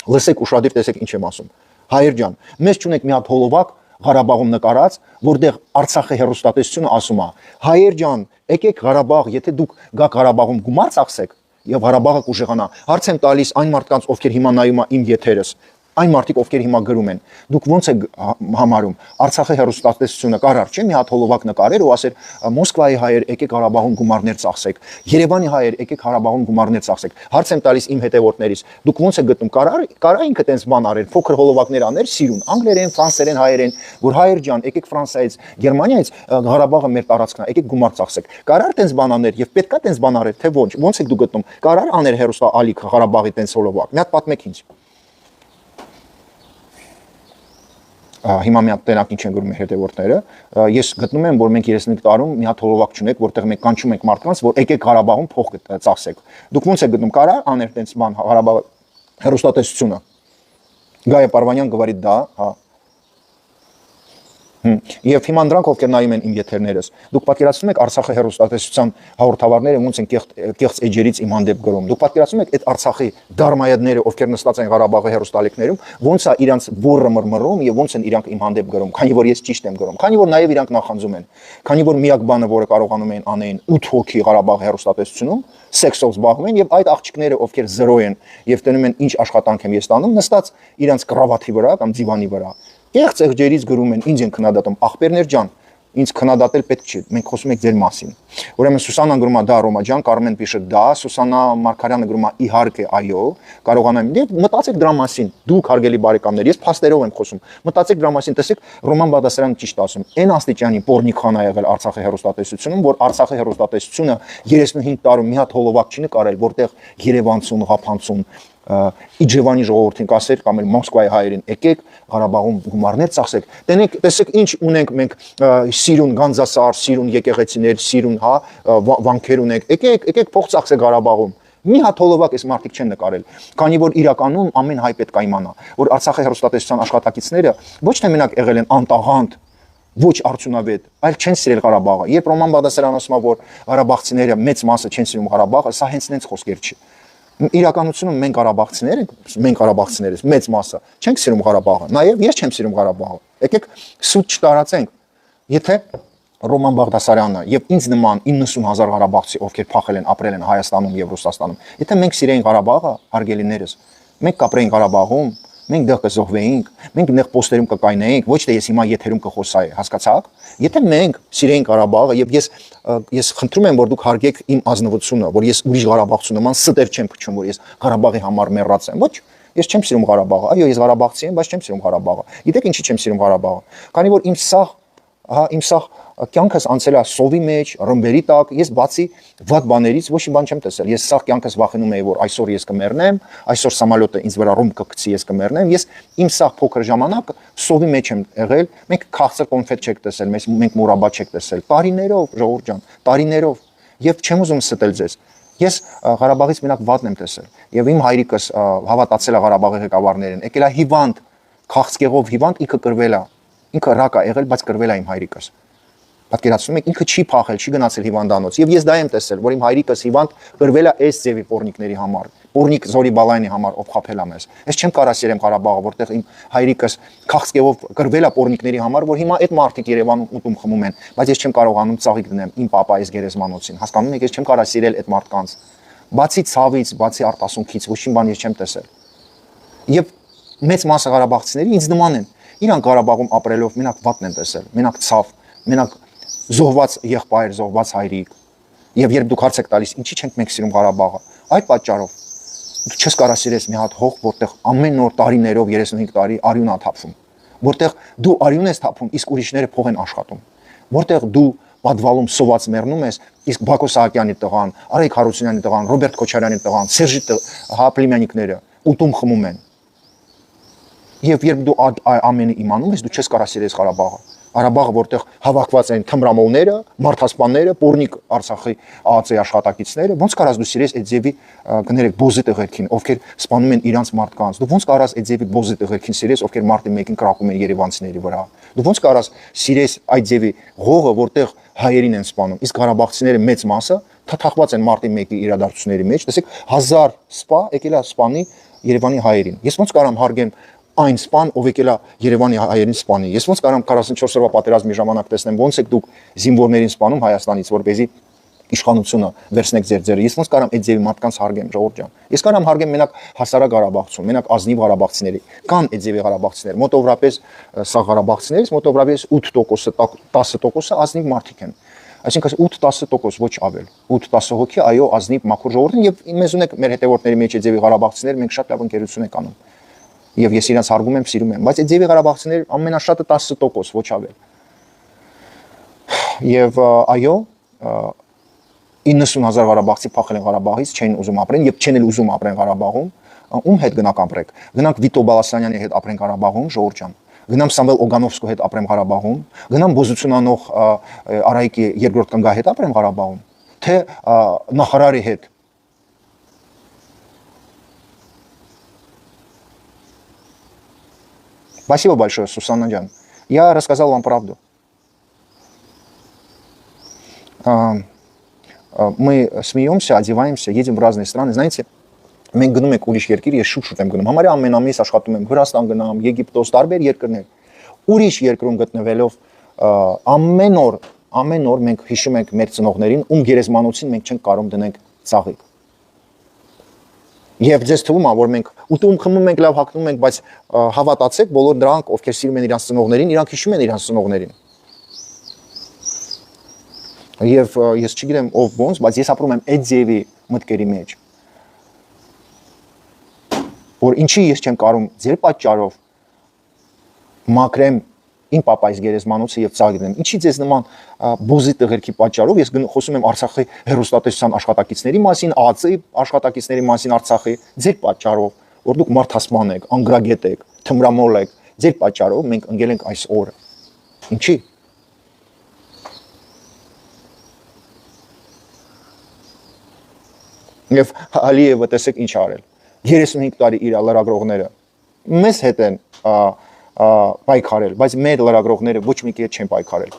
լսեք ուշադիր տեսեք ինչ եմ ասում։ Հայեր ջան, մեզ չունեք մի հատ հոլովակ Ղարաբաղում նկարած, որտեղ Արցախի հեռուստատեսությունը ասում է. հայեր ջան, եկեք Ղարաբաղ, եթե դուք գաք Ղարաբաղում գումար ծախսեք եւ Ղարաբաղը կուժեղանա։ Հարց եմ տալիս այն մարդկանց, ովքեր հիմա նայում են իմ եթերս, այն մարդիկ, ովքեր հիմա գրում են, դուք ոնց եք համարում Արցախի հեռուստատեսությունը կարար չէ մի հատ հոլովակ նկարեր ու ասեր Մոսկվայի հայեր եկեք Ղարաբաղում գումարներ ծախսեք, Երևանի հայեր եկեք Ղարաբաղում գումարներ ծախսեք։ Հարց եմ տալիս իմ հետևորդներից, դուք ոնց եք գտնում կարա ինքը տենց բան արել, փոքր հոլովակներ աներ սիրուն, անգլերեն, ֆրանսերեն, հայերեն, որ հայեր ջան, եկեք Ֆրանսիայից, Գերմանիայից Ղարաբաղը մեր տարածքն է, եկեք գումար ծախսեք։ Կարար տենց բան աներ եւ պետքա տենց բան արել, թե ոչ, ոնց եք դուք գտնում։ Կարար աներ հեռուստա ալիք Ղարաբաղի տենց հոլովակ։ Մի հատ պատմեք ինձ։ Հիմա մի հատ տենակ ինչ են գրում հետևորդները, ես գտնում եմ, որ մենք 35 տարում մի հատ հոլովակ չունենք, որտեղ մենք կանչում ենք մարդկանց, որ եկեք Ղարաբաղում փող ծախսեք։ Դուք ոնց եք գտնում, կարա աներ տենց բան Ղարաբաղ հեռուստատեսությունը։ Գայա Պարվանյան գվարի դա, հա։ Եվ հիմա նրանք ովքեր նայում են իմ եթերներս, դուք պատկերացնում եք Արցախի հեռուստատեսության հաղորդավարները ոնց են կեղծ էջերից իմ հանդեպ գրում։ Դուք պատկերացնում եք այդ Արցախի դարմայադները, ովքեր նստած են Ղարաբաղի հեռուստալիքներում, ոնց է իրանց բուրը մռմռում եւ ոնց են իրանք իմ հանդեպ գրում, քանի որ ես ճիշտ եմ գրում, քանի որ նաեւ իրանք նախանձում են, քանի որ միակ բանը, որը կարողանում են անեն 8 հոգի Ղարաբաղի հեռուստատեսությունում սեքսով զբաղվում եւ այդ աղջիկները, ովքեր զրո են եւ տնում են ինչ աշխատանք եմ ես տանում, նստած իրանց կրավաթի վրա կամ դիվանի վրա։ Կեղծ եղջերից գրում են, ինձ են քննադատում, ախպերներ ջան, ինձ քննադատել պետք չի, մենք խոսում ենք ձեր մասին։ Ուրեմն Սուսանան գրում է դա Ռոմա ջան, Կարմեն Պիշը դա, Սուսանա Մարկարյանը գրում է իհարկե այո, կարողանամ դե մտածեք դրա մասին, դուք հարգելի բարեկամներ, ես փաստերով եմ խոսում, մտածեք դրա մասին, տեսեք Ռոման Բաղդասարյանը ճիշտ ասում, այն աստիճանի պորնիկան է եղել Արցախի հեռուստատեսությունում, որ Արցախի հեռուստատեսությունը 35 տարում մի հատ հոլովակ չի նկարել, որտեղ Երևանցուն, Ղափանցուն Իջևանի ժողովրդին կասեր կամ էլ Մոսկվայի հայերին եկեք Ղարաբաղում գումարներ ծախսեք տենեք տեսեք ինչ ունենք մենք սիրուն գանձասար սիրուն եկեղեցիներ սիրուն հա վանքեր ունենք եկեք փող ծախսեք Ղարաբաղում մի հատ հոլովակ էս մարդիկ չեն նկարել քանի որ իրականում ամեն հայ պետք է իմանա որ Արցախի հեռուստատեսության աշխատակիցները ոչ թե մենակ եղել են անտաղանդ ոչ արդյունավետ, այլ չեն սիրել Ղարաբաղը։ Երբ Ռոման Բաղդասարյանը ասում է, որ ղարաբաղցիները մեծ մասը չեն սիրում Ղարաբաղը, սա հենց նենց խոսքեր չի։ Իրականությունը մենք Ղարաբաղցիներ, մեծ մասը չենք սիրում Ղարաբաղը, նաև ես չեմ սիրում Ղարաբաղը։ Եկեք սուտ չտարածենք։ Եթե Ռոման Բաղդասարյանը եւ ինձ նման 90,000 ղարաբաղցի, ովքեր փախել են, ապրել են Հայաստանում եւ Ռուսաստանում, եթե մենք սիրեինք Ղարաբաղը, հարգելիներս, մենք կապրեինք Ղարաբաղում, մենք դեռ կզոհվեինք, մենք դեռ պոստերում կկայնեինք, ոչ թե ես հիմա եթերում կխոսայի, հասկացաք։ Եթե մենք սիրեինք Ղարաբաղը եւ ես խնդրում եմ, որ դուք հարգեք իմ ազնվությունը, որ ես ուրիշ ղարաբաղցու նման ստեր չեմ փչում, որ ես Ղարաբաղի համար մեռած եմ, ոչ։ Ես չեմ սիրում Ղարաբաղը, այո, ես ղարաբաղցի եմ, բայց չեմ սիրում Ղարաբաղը։ Գիտեք ինչի չեմ սիրում Ղարաբաղը։ Քանի որ իմ սաղ կյանքս անցել է սովի մեջ, ռմբերի տակ, ես բացի վատ բաներից ոչ մի բան չեմ տեսել։ Ես սաղ կյանքս վախենում էի, որ այսօր ես կմեռնեմ, այսօր սամալյոտը ինձ վրա ռումբ կգցի, ես կմեռնեմ։ Ես իմ սաղ փոքր ժամանակ սովի մեջ եմ եղել, մենք քաղցր կոնֆետ չեք տեսել, մենք մուրաբա չեք տեսել։ Տարիներով, ժողովուրդ ջան, տարիներով։ Եվ չեմ ուզում ստել ձեզ։ Ես Ղարաբաղից մենակ վատն եմ տեսել։ Եվ իմ հայրիկս հավատացել է Ղարաբաղի ղեկավարներին, եկել է հիվանդ, քաղցկեղով հիվանդ, ինքը կրվել է։ Ինքը ռակ է եղել, բայց կրվել է իմ հայրիկս։ Պատկերացնում եք, ինքը չի փախել, չի գնացել հիվանդանոց։ Եվ ես դա եմ տեսել, որ իմ հայրիկս հիվանդ կրվել է այս ձևի պորնիկների համար, պորնիկ Զորի Բալայանի համար, ով խաբել է մեզ։ Ես չեմ կարա սիրեմ Ղարաբաղը, որտեղ իմ հայրիկս քաղցկեղով կրվել է պորնիկների համար, որ հիմա այդ մարդիկ Երևանում ուտում խմում են, բայց ես չեմ կարողանում ծաղիկ դնեմ իմ պապայիս գերեզմանոցին։ Հասկանում եք, ես չեմ կարա սիրել այդ մարդկանց։ Բացի ցավից, բացի արտասունքից, ոչ մի բան ես չեմ տեսել։ Եվ մեծ մասը ղարաբաղցիների ինձ նման են։ Իրանք Ղարաբաղում ապրելով մենակ վատն են տեսել, մենակ ցավ, մենակ զոհված եղբայր, զոհված հայրիկ։ Եվ երբ դուք հարց եք տալիս, ինչի չենք մենք սիրում Ղարաբաղը, այդ պատճառով դու չես կարա սիրես մի հատ հող, որտեղ ամեն օր տարիներով 35 տարի արյուն է թափվում, որտեղ դու արյուն ես թափում, իսկ ուրիշները փող են աշխատում, որտեղ դու պատվալում սոված մեռնում ես, իսկ Բակո Սահակյանի տղան, Արայիկ Հարությունյանի տղան, Ռոբերտ Քոչարյանի տղան, Սերժի պլեմյանիկները ուտում խմում են։ Եվ երբ դու ամենը իմանում ես, դու չես կարա սիրես Ղարաբաղը։ Ղարաբաղը, որտեղ հավաքված են թմրամոլները, մարդասպանները, պորնիկ Արցախի ԱԱԾ-ի աշխատակիցները, ոնց կարաս դու սիրես այդ ձևի կներեք բոզի տղերքին, ովքեր սպանում են իրանց մարդկանց։ Դու ոնց կարաս այդ ձևի բոզի տղերքին սիրես, ովքեր մարտի 1-ին կրակում են երևանցիների վրա։ Դու ոնց կարաս սիրես այդ ձևի ղողը, որտեղ հայերին են սպանում։ Իսկ ղարաբաղցիները մեծ մասը թաթախված են մարտի 1-ի իրադարձությունների մեջ։ Տեսեք, 1000 սպա եկել է սպանի Երևանի հայերին։ Ես ոնց կարամ հարգեմ այն սպան, ով եկել է Երևանի հայերին սպանի։ Ես ոնց կարամ 44 օրվա պատերազմի ժամանակ տեսնեմ, ոնց եք դուք զինվորներին սպանում Հայաստանից, որպեսզի իշխանությունը վերցնեք ձեր ձեռը։ Ես ոնց կարամ այդ ձևի մարդկանց հարգեմ, ժողովուրդ ջան։ Ես կարամ հարգեմ մենակ հասարակ Ղարաբաղցուն, մենակ ազնիվ ղարաբաղցիների։ Կան այդ ձևի ղարաբաղցիներ, մոտավորապես սա ղարաբաղցիներից մոտավորապես 8%-ը, 10%-ը ազնիվ մարդիկ են։ Այսինքն 8-10% ոչ ավել։ 8-10 հոգի, այո, ազնիվ մաքուր ժողովուրդն եւ մեզ ունեք մեր հետևորդների մեջ այդ ձևի ղարաբաղցիներ, մենք շատ լավ ընկերություն ենք անում։ Եվ ես իրենց հարգում եմ, սիրում եմ, բայց այդ ձևի ղարաբաղցիներ ամենաշատը 10%, ոչ ավել։ Եվ այո, 90,000 ղարաբաղցի փախել են Ղարաբաղից, չէին ուզում ապրեն եւ չեն էլ ուզում ապրեն Ղարաբաղում, ում հետ գնանք ապրեք։ Գնանք Վիտո Բալասանյանի հետ ապրեն Ղարաբաղում, ժողովուրդ ջան։ Գնամ Սամվել Օգանովսկու հետ ապրեմ Ղարաբաղում, գնամ բոզությունանող Արայիկի երկրորդ կնգա հետ ապրեմ Ղարաբաղում, թե նախարարի հետ։ Спасибо большое, Сусанна Джан. Я рассказал вам правду. Мы смеемся, одеваемся, едем в разные страны. Знаете, մենք գնում ենք ուրիշ երկիր, ես շուտ եմ գնում։ Համարյա ամեն ամիս աշխատում եմ Վրաստան գնամ, Եգիպտոս, տարբեր երկրներ։ Ուրիշ երկրում գտնվելով ամեն օր մենք հիշում ենք մեր ծնողներին, ում գերեզմանոցին մենք չենք կարող դնենք ծաղիկ։ Եվ ձեզ թվում է, որ մենք ուտում խմում ենք, լավ հագնում ենք, բայց հավատացեք, բոլոր նրանք, ովքեր սիրում են իրենց ծնողներին, իրանք հիշում են իրենց ծնողներին։ Եվ ես չգիտեմ ով ոնց, բայց ես ապրում եմ այդ ձևի մտքերի մեջ։ Որ ինչի ես չեմ կարող ձեր պատճառով մաքրեմ իմ պապայիս գերեզմանոցը եւ ծաղիկնեմ։ Ինչի ձեզ նման բոզի տղերքի պատճառով ես խոսում եմ Արցախի հերոստատեսության աշխատակիցների մասին, ԱԱԾ-ի աշխատակիցների մասին Արցախի, ձեր պատճառով, որ դուք մարդասպան եք, անգրագետ եք, թմրամոլ եք, ձեր պատճառով մենք ընկել ենք այս օրը։ Ինչի։ Եվ Ալիևը տեսեք ինչ արել։ 35 տարի իր լրագրողները մեզ հետ են պայքարել, բայց մեր լրագրողները ոչ մի կերպ չեն պայքարել։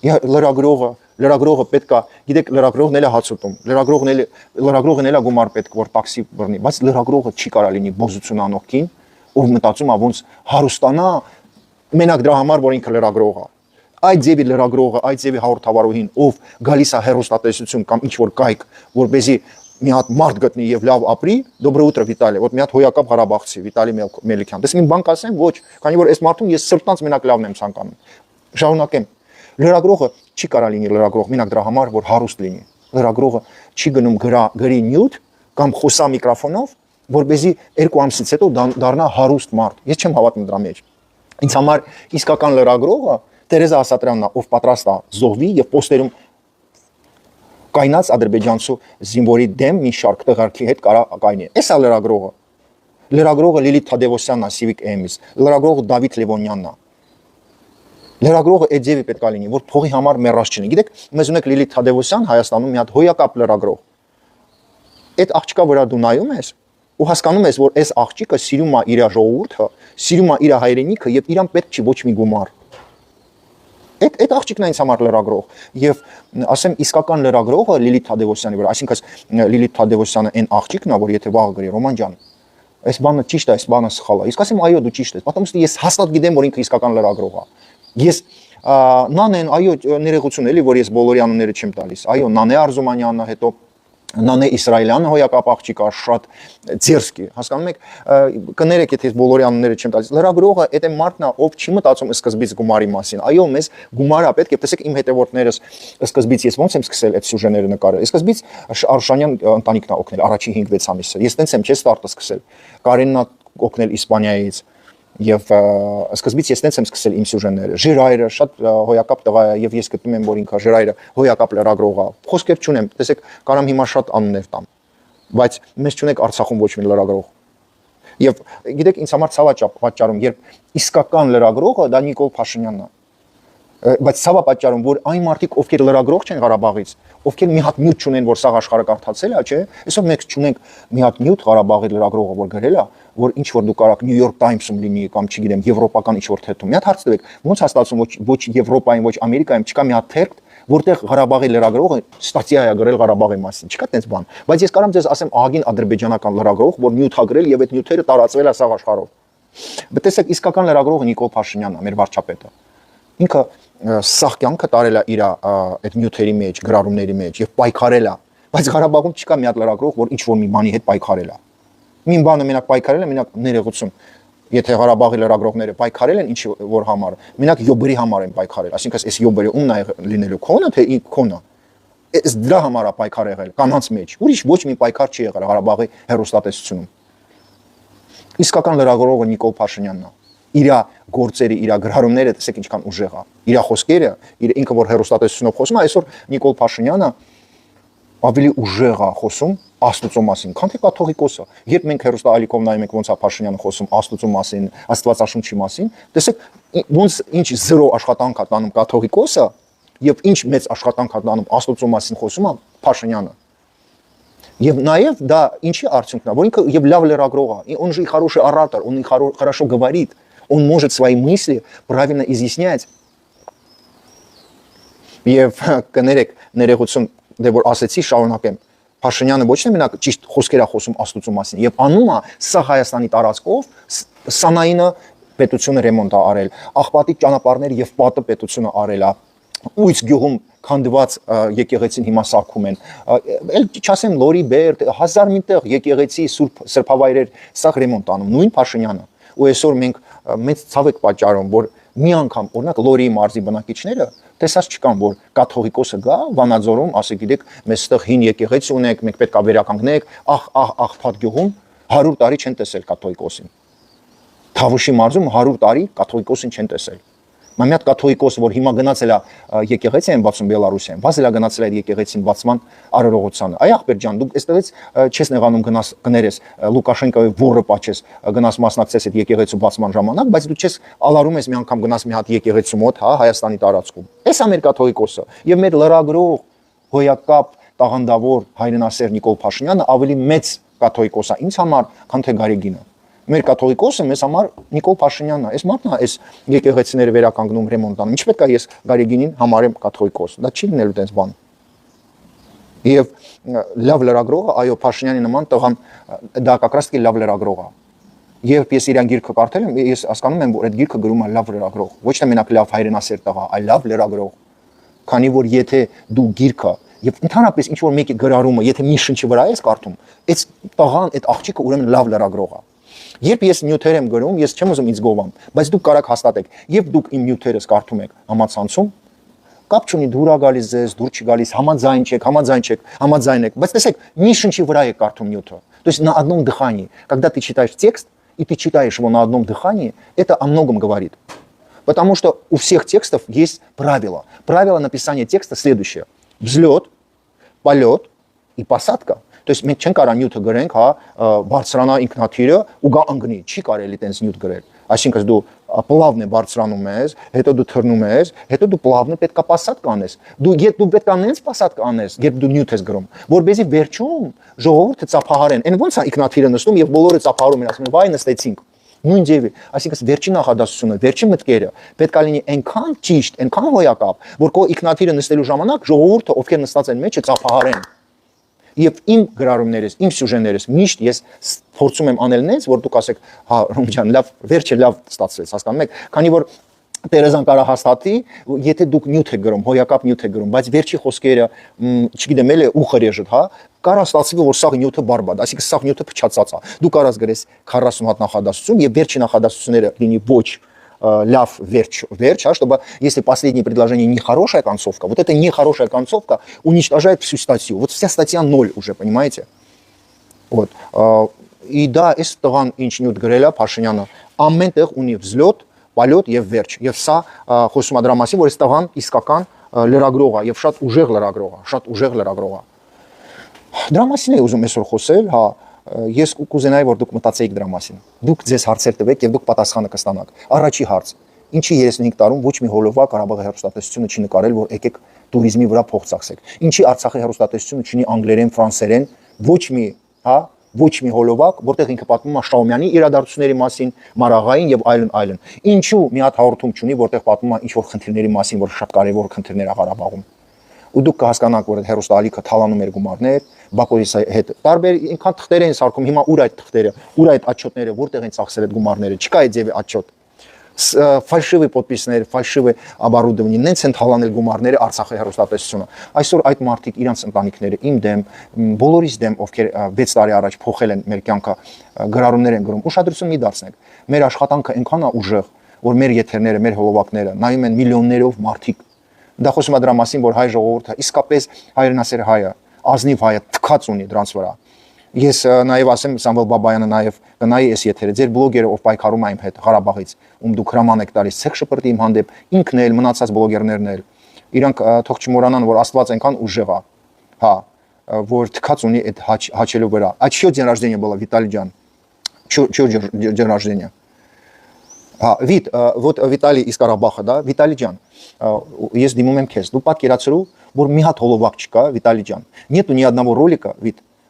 Լրագրողը Լրագրողը պետքա, գիտեք, լրագրողն էլ է հաց ուտում, լրագրողն էլ է գումար պետք որ տաքսի բռնի, բայց լրագրողը չի կարա լինի բոզություն անողքին, ով մտածում է ոնց հարուստանա, մենակ դրա համար որ ինքը լրագրող է։ Այդ ձևի լրագրողը, այդ ձևի հաղորդավարուհին, ով գալիս է հեռուստատեսություն կամ ինչ որ կայք, որպեսզի մի հատ մարդ գտնի եւ լավ ապրի, доброе утро Վիտալի, вот մի հատ հոյակապ Ղարաբաղցի Վիտալի Մելիքյան։ Դες մի բան կասեմ, ոչ, քանի որ այս մարդուն ես սրտանց մենակ լավն եմ ցանկանում։ Շարունակեմ։ Լրագրողը չի կարա լինի լրագրող, մենակ դրա համար որ հարուստ լինի։ Լրագրողը չի գնում գրի նյութ կամ խոսա միկրոֆոնով, որպեսզի 2 ամսից հետո դառնա հարուստ մարդ։ Ես չեմ հավատում դրա մեջ։ Ինձ համար իսկական լրագրողը Տերեզա Ասատրյանն է, ով պատրաստ է զոհվի եւ պոստերում կայնած ադրբեջանցու զինվորի դեմ մի շարք տղարքի հետ կարա կայնի։ Էսա լրագրողը։ Լրագրողը Լիլիթ Թադևոսյանն է Civic AM-ից, լրագրողը Դավիթ Լևոնյանն է։ Լրագրողը այդ ձևի պետք է լինի, որ փողի համար մեռած չնի։ Գիտեք, մեզ ունեք Լիլիթ Թադևոսյան Հայաստանում մի հատ հոյակապ լրագրող։ Այդ աղջկա վրա դու նայում ես ու հասկանում ես, որ այս աղջիկը սիրում է իր ժողովուրդը, սիրում է իր հայրենիքը եւ իրան պետք չի ոչ մի գումար։ Այդ աղջիկն է ինձ համար լրագրող եւ ասեմ իսկական լրագրողը Լիլիթ Թադևոսյանի վրա, այսինքն Լիլիթ Թադևոսյանը այն աղջիկն է, որ եթե վաղը գրի Ռոման ջան, այս բանը ճիշտ է, այս բանը սխալ է։ Իսկ ասեմ այո, դու ճիշտ ես, потому что ես հաստատ գիտեմ, որ ինքը իսկական լրագրող է։ Ես Նանեն, այո, ներողություն էլի, որ ես բոլորի անունները չեմ տալիս։ Այո, Նանե Արզումանյանը, հետո Նանե Իսրայելյանը հոյակապ աղջիկ է, շատ ձերսկի, հասկանում եք, կներեք, եթե ես բոլորի անունները չեմ տալիս։ Լրագրողը այդ է մարդն է, ով չի մտածում սկզբից գումարի մասին։ Այո, մեզ գումար է պետք է, տեսեք իմ հետևորդներս սկզբից ես ոնց եմ սկսել այդ սյուժեները նկարել։ Սկզբից Արշանյան ընտանիքն է օգնել առաջի 5-6 ամիսը։ Ես տենց եմ չէ ստարտը սկսել։ Կարենն է օգնել Իսպանիայից։ Եվ սկզբից ես տենց եմ սկսել իմ սյուժեները։ Ժիրայրը շատ հոյակապ տղա է եւ ես գտնում եմ որ ինքը Ժիրայրը հոյակապ լրագրող է։ Խոսքեր չունեմ, տեսեք, կարամ հիմա շատ անուններ տամ, բայց մեզ չունեք Արցախում ոչ մի լրագրող։ Եվ գիտեք, ինձ համար ցավա պատճառում, երբ իսկական լրագրողը դա Նիկոլ Փաշինյանն է։ Բայց ցավա պատճառում, որ այն մարդիկ, ովքեր լրագրող չեն Ղարաբաղից, ովքեր մի հատ նյութ չունեն, որ սաղ աշխարհը կարդացել է, չէ՞, այսօր մենք չունենք մի հատ նյութ Ղարաբաղի լրագրողը, որ գրել է, որ ինչ որ դու կարաք New York Times-ում լինի կամ չգիտեմ, եվրոպական ինչ որ թերթում։ Մի հատ հարց տվեք, ո՞նց հաստատում ոչ Եվրոպայում, ոչ Ամերիկայում չկա մի հատ թերթ, որտեղ Ղարաբաղի լրագրողը ստատիա է գրել Ղարաբաղի մասին, չկա տենց բան։ Բայց ես կարամ ձեզ ասեմ ահագին ադրբեջանական լրագրող, որ նյութ ա գրել եւ այդ նյութերը տարածվել է սաղ աշխարհով։ Բայց տեսեք, իսկական լրագրողը Նիկոլ Փաշինյանն է, մեր վարչապետը։ Ինքը սաղ կյանքը տարել է իր այդ նյութերի մեջ, գրառումների մեջ եւ պայքարել է, բայց Ղարաբաղում չկա մի հատ լրագրող, որ ինչ որ մի բանի հետ պայքարել է։ Մի բանը մենակ պայքարել է, մենակ ներողություն։ Եթե Ղարաբաղի լրագրողները պայքարել են ինչ որ համար, մենակ յոբերի համար են պայքարել, այսինքն այս յոբերը ումն է լինելու քոնը, թե քոնը։ Այս դրա համար է պայքար եղել կանանց մեջ։ Ուրիշ ոչ մի պայքար չի եղել Ղարաբաղի հեռուստատեսությունում։ Իսկական լրագրողը Նիկոլ Փաշինյանն է։ Իր գործերի, իր գրառումները տեսեք ինչքան ուժեղ է։ Իր խոսքերը, ինքը որ հեռուստատեսությունով խոսում է, այսօր Նիկոլ Փաշինյանը ավելի ուժեղ է խոսում Աստծո մասին, քան թե կաթողիկոսը։ Երբ մենք հեռուստա ալիքով նայում ենք ոնց է Փաշինյանը խոսում Աստծո մասին, Աստվածաշունչի մասին, տեսեք ոնց ինչ զրո աշխատանք է տանում կաթողիկոսը եւ ինչ մեծ աշխատանք է տանում Աստծո մասին խոսում է Փաշինյանը։ Եվ նաեւ դա ինչի արդյունքն է, որ ինքը եւ լավ լրագրող է, он же и хороший оратор, он и хорошо говорит, он может свои мысли правильно изъяснять. Եվ կներեք, ներողություն, դե որ ասեցի շարունակեմ։ Փաշինյանը ոչ թե մենակ ճիշտ խոսքեր է խոսում Աստծո մասին, եւ անում է սա Հայաստանի տարածքով Սանայինը պետությունը ռեմոնտ է արել, Աղբատի ճանապարհներ եւ պատը պետությունը արել է։ Ուից գյուղում քանդված եկեղեցին հիմա սարքում են։ Էլ չասեմ Լորի Բերդ, հազար մի տեղ եկեղեցի Սուրբ Սրբավայրեր սա ռեմոնտ անում, նույն Փաշինյանը։ Ու այսօր մենք մեծ ցավ եք պատճառում, որ մի անգամ օրինակ Լորի մարզի բնակիչները տեսած չկան, որ կաթողիկոսը գա Վանաձորում, ասի գիտեք, մեզ ստեղ հին եկեղեցի ունենք, մենք պետք է վերականգնենք, Աղբատ գյուղում 100 տարի չեն տեսել կաթողիկոսին։ Թավուշի մարզում 100 տարի կաթողիկոսին չեն տեսել։ Մի հատ կաթողիկոս, որ հիմա գնացել է եկեղեցի են բացում Բելարուսիայում, վազել է գնացել այդ եկեղեցին բացման արարողությանը։ Այ ախպեր ջան, դու այստեղից չես նեղանում գնաս կներես Լուկաշենկոյի ворը պատճես, գնաս մասնակցես այդ եկեղեցու բացման ժամանակ, բայց դու չես ալարում ես մի անգամ գնաս մի հատ եկեղեցու մոտ, հա, Հայաստանի տարածքում։ Էս է մեր կաթողիկոսը։ Եվ մեր լրագրող, հոյակապ, տաղանդավոր հայրենասեր Նիկոլ Փաշինյանը ավելի մեծ կաթողիկոս է ինձ համար, քան թե Գարեգինը։ Մեր կաթողիկոսը մեզ համար Նիկոլ Փաշինյանն է։ Այս մարդն է, այս եկեղեցիները վերականգնում, ռեմոնտանում։ Ինչ պետք է ես Գարեգինին համարեմ կաթողիկոս։ Դա չի լինելու տենց բան։ Եվ լավ լրագրողը, այո, Փաշինյանի նման տղան դա կակրաստի լավ լրագրող է։ Երբ ես իրան գիրքը կարդել եմ, ես հասկանում եմ, որ այդ գիրքը գրում է լավ լրագրող, ոչ թե մենակ լավ հայրենասեր տղա, այլ լավ լրագրող։ Քանի որ եթե դու գիրքը եւ ընդհանրապես ինչ որ մեկի գրառումը, եթե մի շնչի վրա ես կարդում, այդ տղան, այդ աղջիկը ուրեմն լավ լրագրող է։ Երբ ես նյութեր եմ գրում, ես չեմ ուզում ինձ գովամ, բայց դուք կարաք հաստատեք, երբ դուք իմ նյութերս կարդում եք համացանցում, կապ չունի դուր է գալիս ձեզ, դուր չի գալիս, համաձայն եք, բայց տեսեք, մի շնչի вրա եք կարդում նյութը։ То есть на одном дыхании. Когда ты читаешь текст, и ты читаешь его на одном дыхании, это о многом говорит. Потому что у всех текстов есть правило. Правило написания текста следующее. Взлет, полет и посадка. То есть մենք չենք կարող նյութը գրենք, հա, բարձրանա ինքնաթիռը ու գա անգնի, չի կարելի տենց նյութ գրել։ Այսինքն դու պլավն է բարձրանում ես, հետո դու թռնում ես, հետո դու պլավն պետքա посадка անես։ Դու պետքա նենց посадка անես, երբ դու նյութ ես գրում, որբեսի վերջում ժողովուրդը ծափահարեն։ Այն ոնց է ինքնաթիռը նստում եւ բոլորը ծափահարում են, ասում են՝ «Վայ, նստեցինք»։ Նույն ձևի, այսինքն վերջին նախադասությունը, վերջին մտքերը պետքա լինի այնքան ճիշտ, այնքան հոյակապ, որ քո ինքնաթիռը նստելու ժամանակ ժողովուրդը, ովքեր նստած են մեջը, ծափահարեն։ Եվ իմ գրառումներս, իմ սյուժեներս միշտ ես փորձում եմ անել նենց, որ դուք ասեք, հա, Ռոմ ջան, լավ, վերջը լավ ստացվեց, հասկանում եք, քանի որ Տերեզան կարա հաստատի, եթե դուք նյութ եք գրում, հոյակապ նյութ եք գրում, բայց վերջի խոսքերը, չգիտեմ, էլի ուխը ռեժդ, հա, կարա ստացվի, որ սաղ նյութը բարբադ, այսինքն սաղ նյութը փչացած է։ Դու կարաս գրես 40 հատ նախադասություն եւ վերջի նախադասությունները լինի ոչ лав верч, а чтобы если последнее предложение нехорошая концовка, вот эта нехорошая концовка уничтожает всю статью. Вот вся статья ноль уже, понимаете? Вот. И да, այս տղան ինչ նյութ գրել է Փաշինյանը, ամենտեղ ունի взлет, полет եւ վերջ։ Եվ սա խոսում է դրա մասին, որ այս տղան իսկական լրագրող է եւ շատ ուժեղ լրագրող է։ Դրա մասին է ուզում այսօր խոսել, հա, ես կուզենայի, որ դուք մտածեիք դրա մասին։ Դուք ձեզ հարցեր տվեք եւ դուք պատասխանը կստանաք։ Առաջի հարց. Ինչի 35 տարում ոչ մի հոլովակ Ղարաբաղի հեռուստատեսությունը չի նկարել, որ եկեք տուրիզմի վրա փող ծախսեք։ Ինչի Արցախի հեռուստատեսությունը չունի անգլերեն, ֆրանսերեն, ոչ մի, հա, ոչ մի հոլովակ, որտեղ ինքը պատմում է Շաումյանի իրադարձությունների մասին, Մարաղային եւ այլն։ Ինչու մի հատ հաղորդում չունի, որտեղ պատմում է ինչ որ խնդիրների մասին, որ շատ կարեւոր խնդիրներ է Ղարաբաղում։ Ու դուք կհասկանաք, որ այդ հեռուստալիքը թալանում էր գումարներ, Բակոյիսի հետ տարբեր ինքան թղթեր են սարքում, հիմա ուր այդ թղթերը, ուր այդ отчетները, որտեղ են ծախսել այդ գումարները, չկա այդ ձևի отчет։ Ֆալշիվի подписներ, ֆալշիվի оборудование, նենց են թալանել գումարները Արցախի հեռուստատեսությունը։ Այսօր այդ մարդիկ իրանց ընտանիքները իմ դեմ, բոլորիս դեմ, ովքեր 6 տարի առաջ փոխել են մեր կյանքը, գրառումներ են գրում, ուշադրություն մի դարձնեք։ Մեր աշխատանքը այնքան է ուժեղ, որ մեր եթերները, մեր հոլովակները նայում են միլիոններով մարդիկ։ Դա խոսում է դրա մասին, որ հայ ժողովուրդը իսկապես հայրենասեր հայ է, ազնիվ հայ է, թքած ունի դրանց վրա։ Ես նաև ասեմ Սամվել Բաբայանը նաև կնայի այս եթերը, ձեր բլոգերը ով պայքարում է իմ հետ Ղարաբաղից, ում դուք հրաման եք տալիս ցեխ շպրտի իմ հանդեպ, ինքն էլ մնացած բլոգերներն էլ, իրանք թող չմոռանան, որ Աստված այնքան ուժեղ է, հա, որ թքած ունի այդ հաչելու վրա։ А чьё день рождения было, Виталий Джан? Чьё день рождения? Вит, вот Виталий из Карабаха, да, Виталий Джан. Ես դիմում եմ քեզ, դու պատկերացրու, որ մի հատ հոլովակ չկա, Վիտալի ջան, нету ни одного ролика,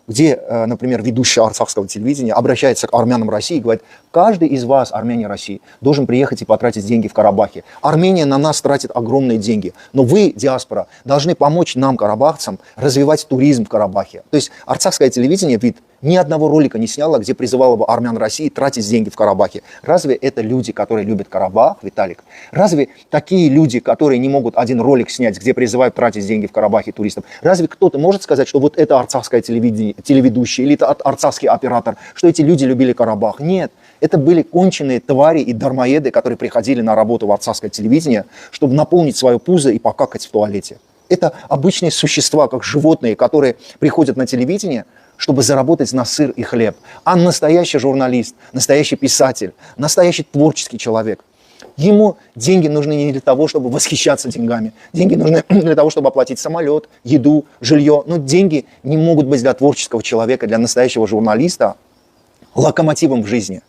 где, например, ведущий арцахского телевидения обращается к армянам России и говорит: каждый из вас, армяне России, должен приехать и потратить деньги в Карабахе. Армения на нас тратит огромные деньги, но вы, диаспора, должны помочь нам, карабахцам, развивать туризм в Карабахе. То есть арцахское телевидение, ни одного ролика не сняло, где призывало бы армян России тратить деньги в Карабахе. Разве это люди, которые любят Карабах, Виталик? Разве такие люди, которые не могут один ролик снять, где призывают тратить деньги в Карабахе туристам? Разве кто-то может сказать, что вот это арцахское телевидение, телеведущий или это арцахский оператор, что эти люди любили Карабах? Нет. Это были конченые твари и дармоеды, которые приходили на работу в арцахское телевидение, чтобы наполнить свое пузо и покакать в туалете. Это обычные существа, как животные, которые приходят на телевидение, чтобы заработать на сыр и хлеб. А настоящий журналист, настоящий писатель, настоящий творческий человек, ему деньги нужны не для того, чтобы восхищаться деньгами. Деньги нужны для того, чтобы оплатить самолет, еду, жилье. Но деньги не могут быть для творческого человека, для настоящего журналиста локомотивом в жизни.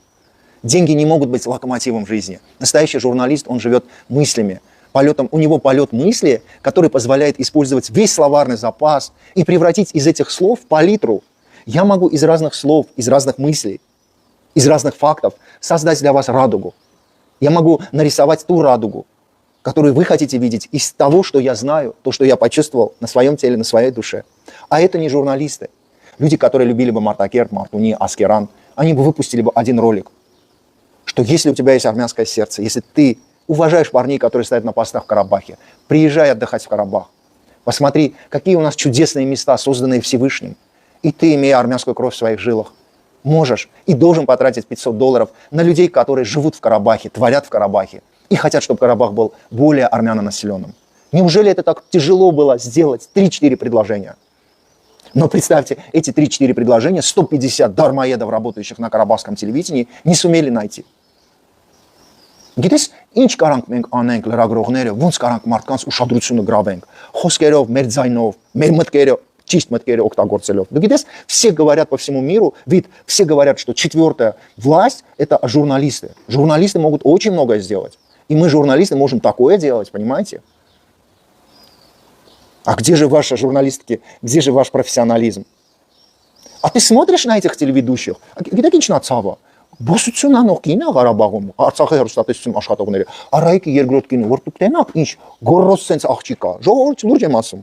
Деньги не могут быть локомотивом в жизни. Настоящий журналист, он живет мыслями. Полетом, у него полет мысли, который позволяет использовать весь словарный запас и превратить из этих слов палитру. Я могу из разных слов, из разных мыслей из разных фактов создать для вас радугу. Я могу нарисовать ту радугу, которую вы хотите видеть из того, что я знаю, то, что я почувствовал на своем теле, на своей душе. А это не журналисты. Люди, которые любили бы Мартакерт, Мартуни, Аскеран, они бы выпустили бы один ролик, что если у тебя есть армянское сердце, если ты уважаешь парней, которые стоят на постах в Карабахе, приезжай отдыхать в Карабах. Посмотри, какие у нас чудесные места, созданные Всевышним. И ты, имея армянскую кровь в своих жилах, можешь и должен потратить $500 на людей, которые живут в Карабахе, творят в Карабахе и хотят, чтобы Карабах был более армянонаселенным. Неужели это так тяжело было сделать 3-4 предложения? Но представьте, эти 3-4 предложения 150 дармоедов, работающих на карабахском телевидении, не сумели найти. Գիտես, ինչ կարանք մենք անենք լրագրողները, ոնց կարանք մարդկանց ուշադրությունը գրավենք, խոսքերով, մեր ձայնով, մեր մտքերով, чист материал октагорцелев. Ну, все говорят по всему миру, все говорят, что четвертая власть – это журналисты. Журналисты могут очень многое сделать. И мы, журналисты, можем такое делать, понимаете? А где же ваша журналистика, где же ваш профессионализм? А ты смотришь на этих телеведущих, где кична цава? Բոսություն անող կինը Ղարաբաղում, Արցախի հեռուստատեսություն աշխատողները, Արայիկի երկրորդ կինը, որ դուք տենաք, ինչ գորրոս sense աղջիկա, ժողովուրդ լուրջ եմ ասում։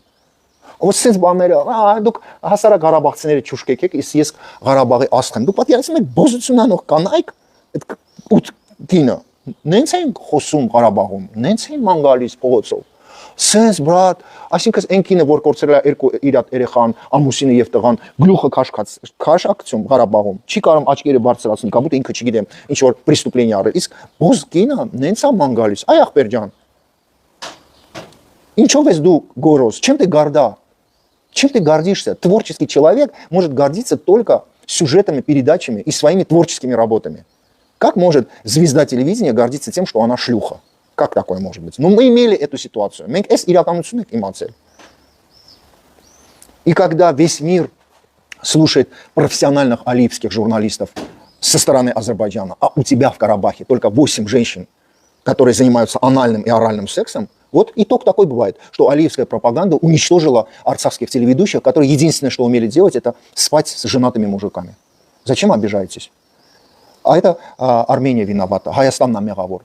Ո՞ս sense բաները, դուք հասարակ Ղարաբաղցիները ճուշկեք եք, ես Ղարաբաղի աստղ եմ։ Դուք պատկերացնում եք բոսություն անող կանայք, այդ ութ կինը, նենց են խոսում Ղարաբաղում, նենց են ման գալիս փողոցով։ Sense brат, այսինքն այն կինը, որ կորցրել է երկու իր երեխան, ամուսինը եւ տղան, գլուխը քաշակցում Ղարաբաղում, չի կարող աչքերը բարձրացնել, կամուտ ինքը չգիտեմ, ինչ որ преступление արել։ Իսկ բոս կինը նենց է ման գալիս։ Այ ախպեր ջան։ Ինչով ես դու գորոս, чем ты горда? Чем ты гордишься? Творческий человек может гордиться только сюжетами, передачами и своими творческими работами. Как может звезда телевидения гордиться тем, что она шлюха? Как такое может быть? Ну, мы имели эту ситуацию. И когда весь мир слушает профессиональных алиевских журналистов со стороны Азербайджана, а у тебя в Карабахе только 8 женщин, которые занимаются анальным и оральным сексом, вот итог такой бывает, что алиевская пропаганда уничтожила арцахских телеведущих, которые единственное, что умели делать, это спать с женатыми мужиками. Зачем обижаетесь? А это Армения виновата, Հայաստանն է մեղավոր։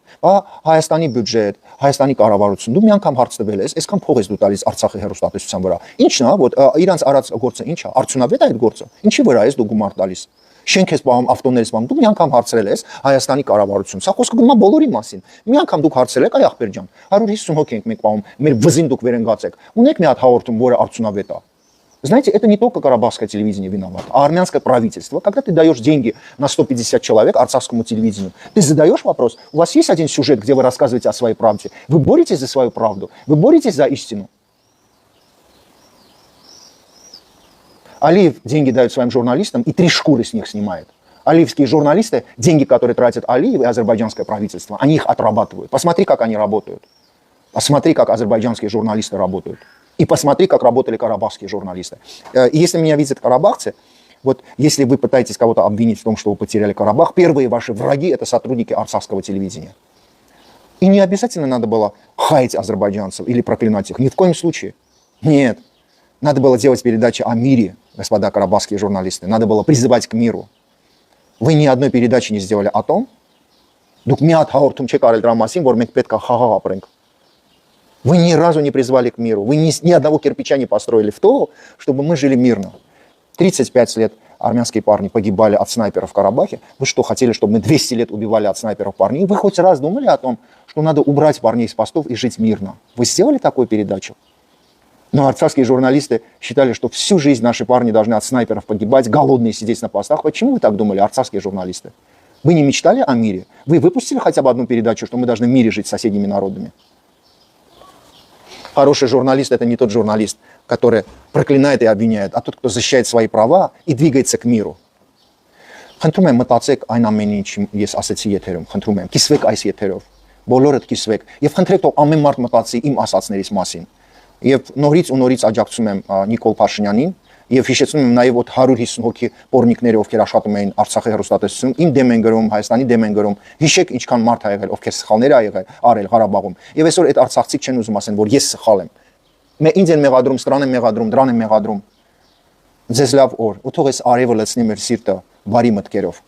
Հայաստանի բյուջետ, Հայաստանի կառավարություն, դու մի անգամ հարց տվել ես, այսքան փող ես դու տալիս Արցախի հեռուստատեսության վրա։ Ինչն է, որ իրանց արած գործը ինչ է, արդյունավետ է այդ գործը։ Ինչի վրա ես դու գումար տալիս։ Շենք ես բաղում, ավտոներ ես բաղում, դու մի անգամ հարցրել ես Հայաստանի կառավարություն։ Սա խոսքը գնում է բոլորի մասին։ Մի անգամ դուք հարցրել եք, այ ախպեր ջան, 150 հոգի ենք մենք բաղում, մեր վզին դուք վերընկած եք։ Ունեք մի հատ հաղորդում, որը արդյունավետ է։ Знаете, это не только карабахское телевидение виновато, а армянское правительство. Когда ты даешь деньги на 150 человек арцахскому телевидению, ты задаешь вопрос, у вас есть один сюжет, где вы рассказываете о своей правде, вы боретесь за свою правду, вы боретесь за истину. Алиев деньги дает своим журналистам и 3 шкуры с них снимает. Алиевские журналисты, деньги, которые тратят Алиев и азербайджанское правительство, они их отрабатывают. Посмотри, как они работают. Посмотри, как азербайджанские журналисты работают. И посмотри, как работали карабахские журналисты. И если меня видят карабахцы, вот если вы пытаетесь кого-то обвинить в том, что вы потеряли Карабах, первые ваши враги – это сотрудники арцахского телевидения. И не обязательно надо было хаять азербайджанцев или проклинать их. Ни в коем случае. Нет. Надо было делать передачи о мире, господа карабахские журналисты. Надо было призывать к миру. Вы ни одной передачи не сделали о том, вы ни разу не призвали к миру, вы ни одного кирпича не построили в то, чтобы мы жили мирно. 35 лет армянские парни погибали от снайперов в Карабахе. Вы что, хотели, чтобы мы 200 лет убивали от снайперов парней? Вы хоть раз думали о том, что надо убрать парней с постов и жить мирно? Вы сделали такую передачу? Но арцахские журналисты считали, что всю жизнь наши парни должны от снайперов погибать, голодные сидеть на постах. Почему вы так думали, арцахские журналисты? Вы не мечтали о мире? Вы выпустили хотя бы одну передачу, что мы должны в мире жить с соседними народами? Хороший журналист – это не тот журналист, который проклинает и обвиняет, а тот, кто защищает свои права и двигается к миру. Խնդրում եմ մտածեք այն ամեն ինչ ես ասեցի եթերում, խնդրում եմ, կիսվեք այս եթերով, բոլորդ կիսվեք եւ խնդրեք թող ամեն մարդ մտածի իմ ասածներից մասին։ Եվ նորից ու նորից աջակցում եմ Նիկոլ Փաշինյանին եւ հիշեցնում եմ նաեւ որ 150 հոգի պորնիկները, ովքեր աշխատում էին Արցախի հեռուստատեսությունում, իմ դեմ են գրում, Հայաստանի դեմ են գրում։ Հիշեք ինչքան մարդ ա եղել, ովքեր սխալներ ա եղել, արել Ղարաբաղում։ Եվ այսօր այդ արցախցիք չեն ուզում ասեն, որ ես սխալ եմ։ Ինձ են մեղադրում, ստրան են մեղադրում, դրան են մեղադրում։ Ձեզ լավ օր, ու թող այս արևը լցնի մեր սիրտը բարի մտքերով։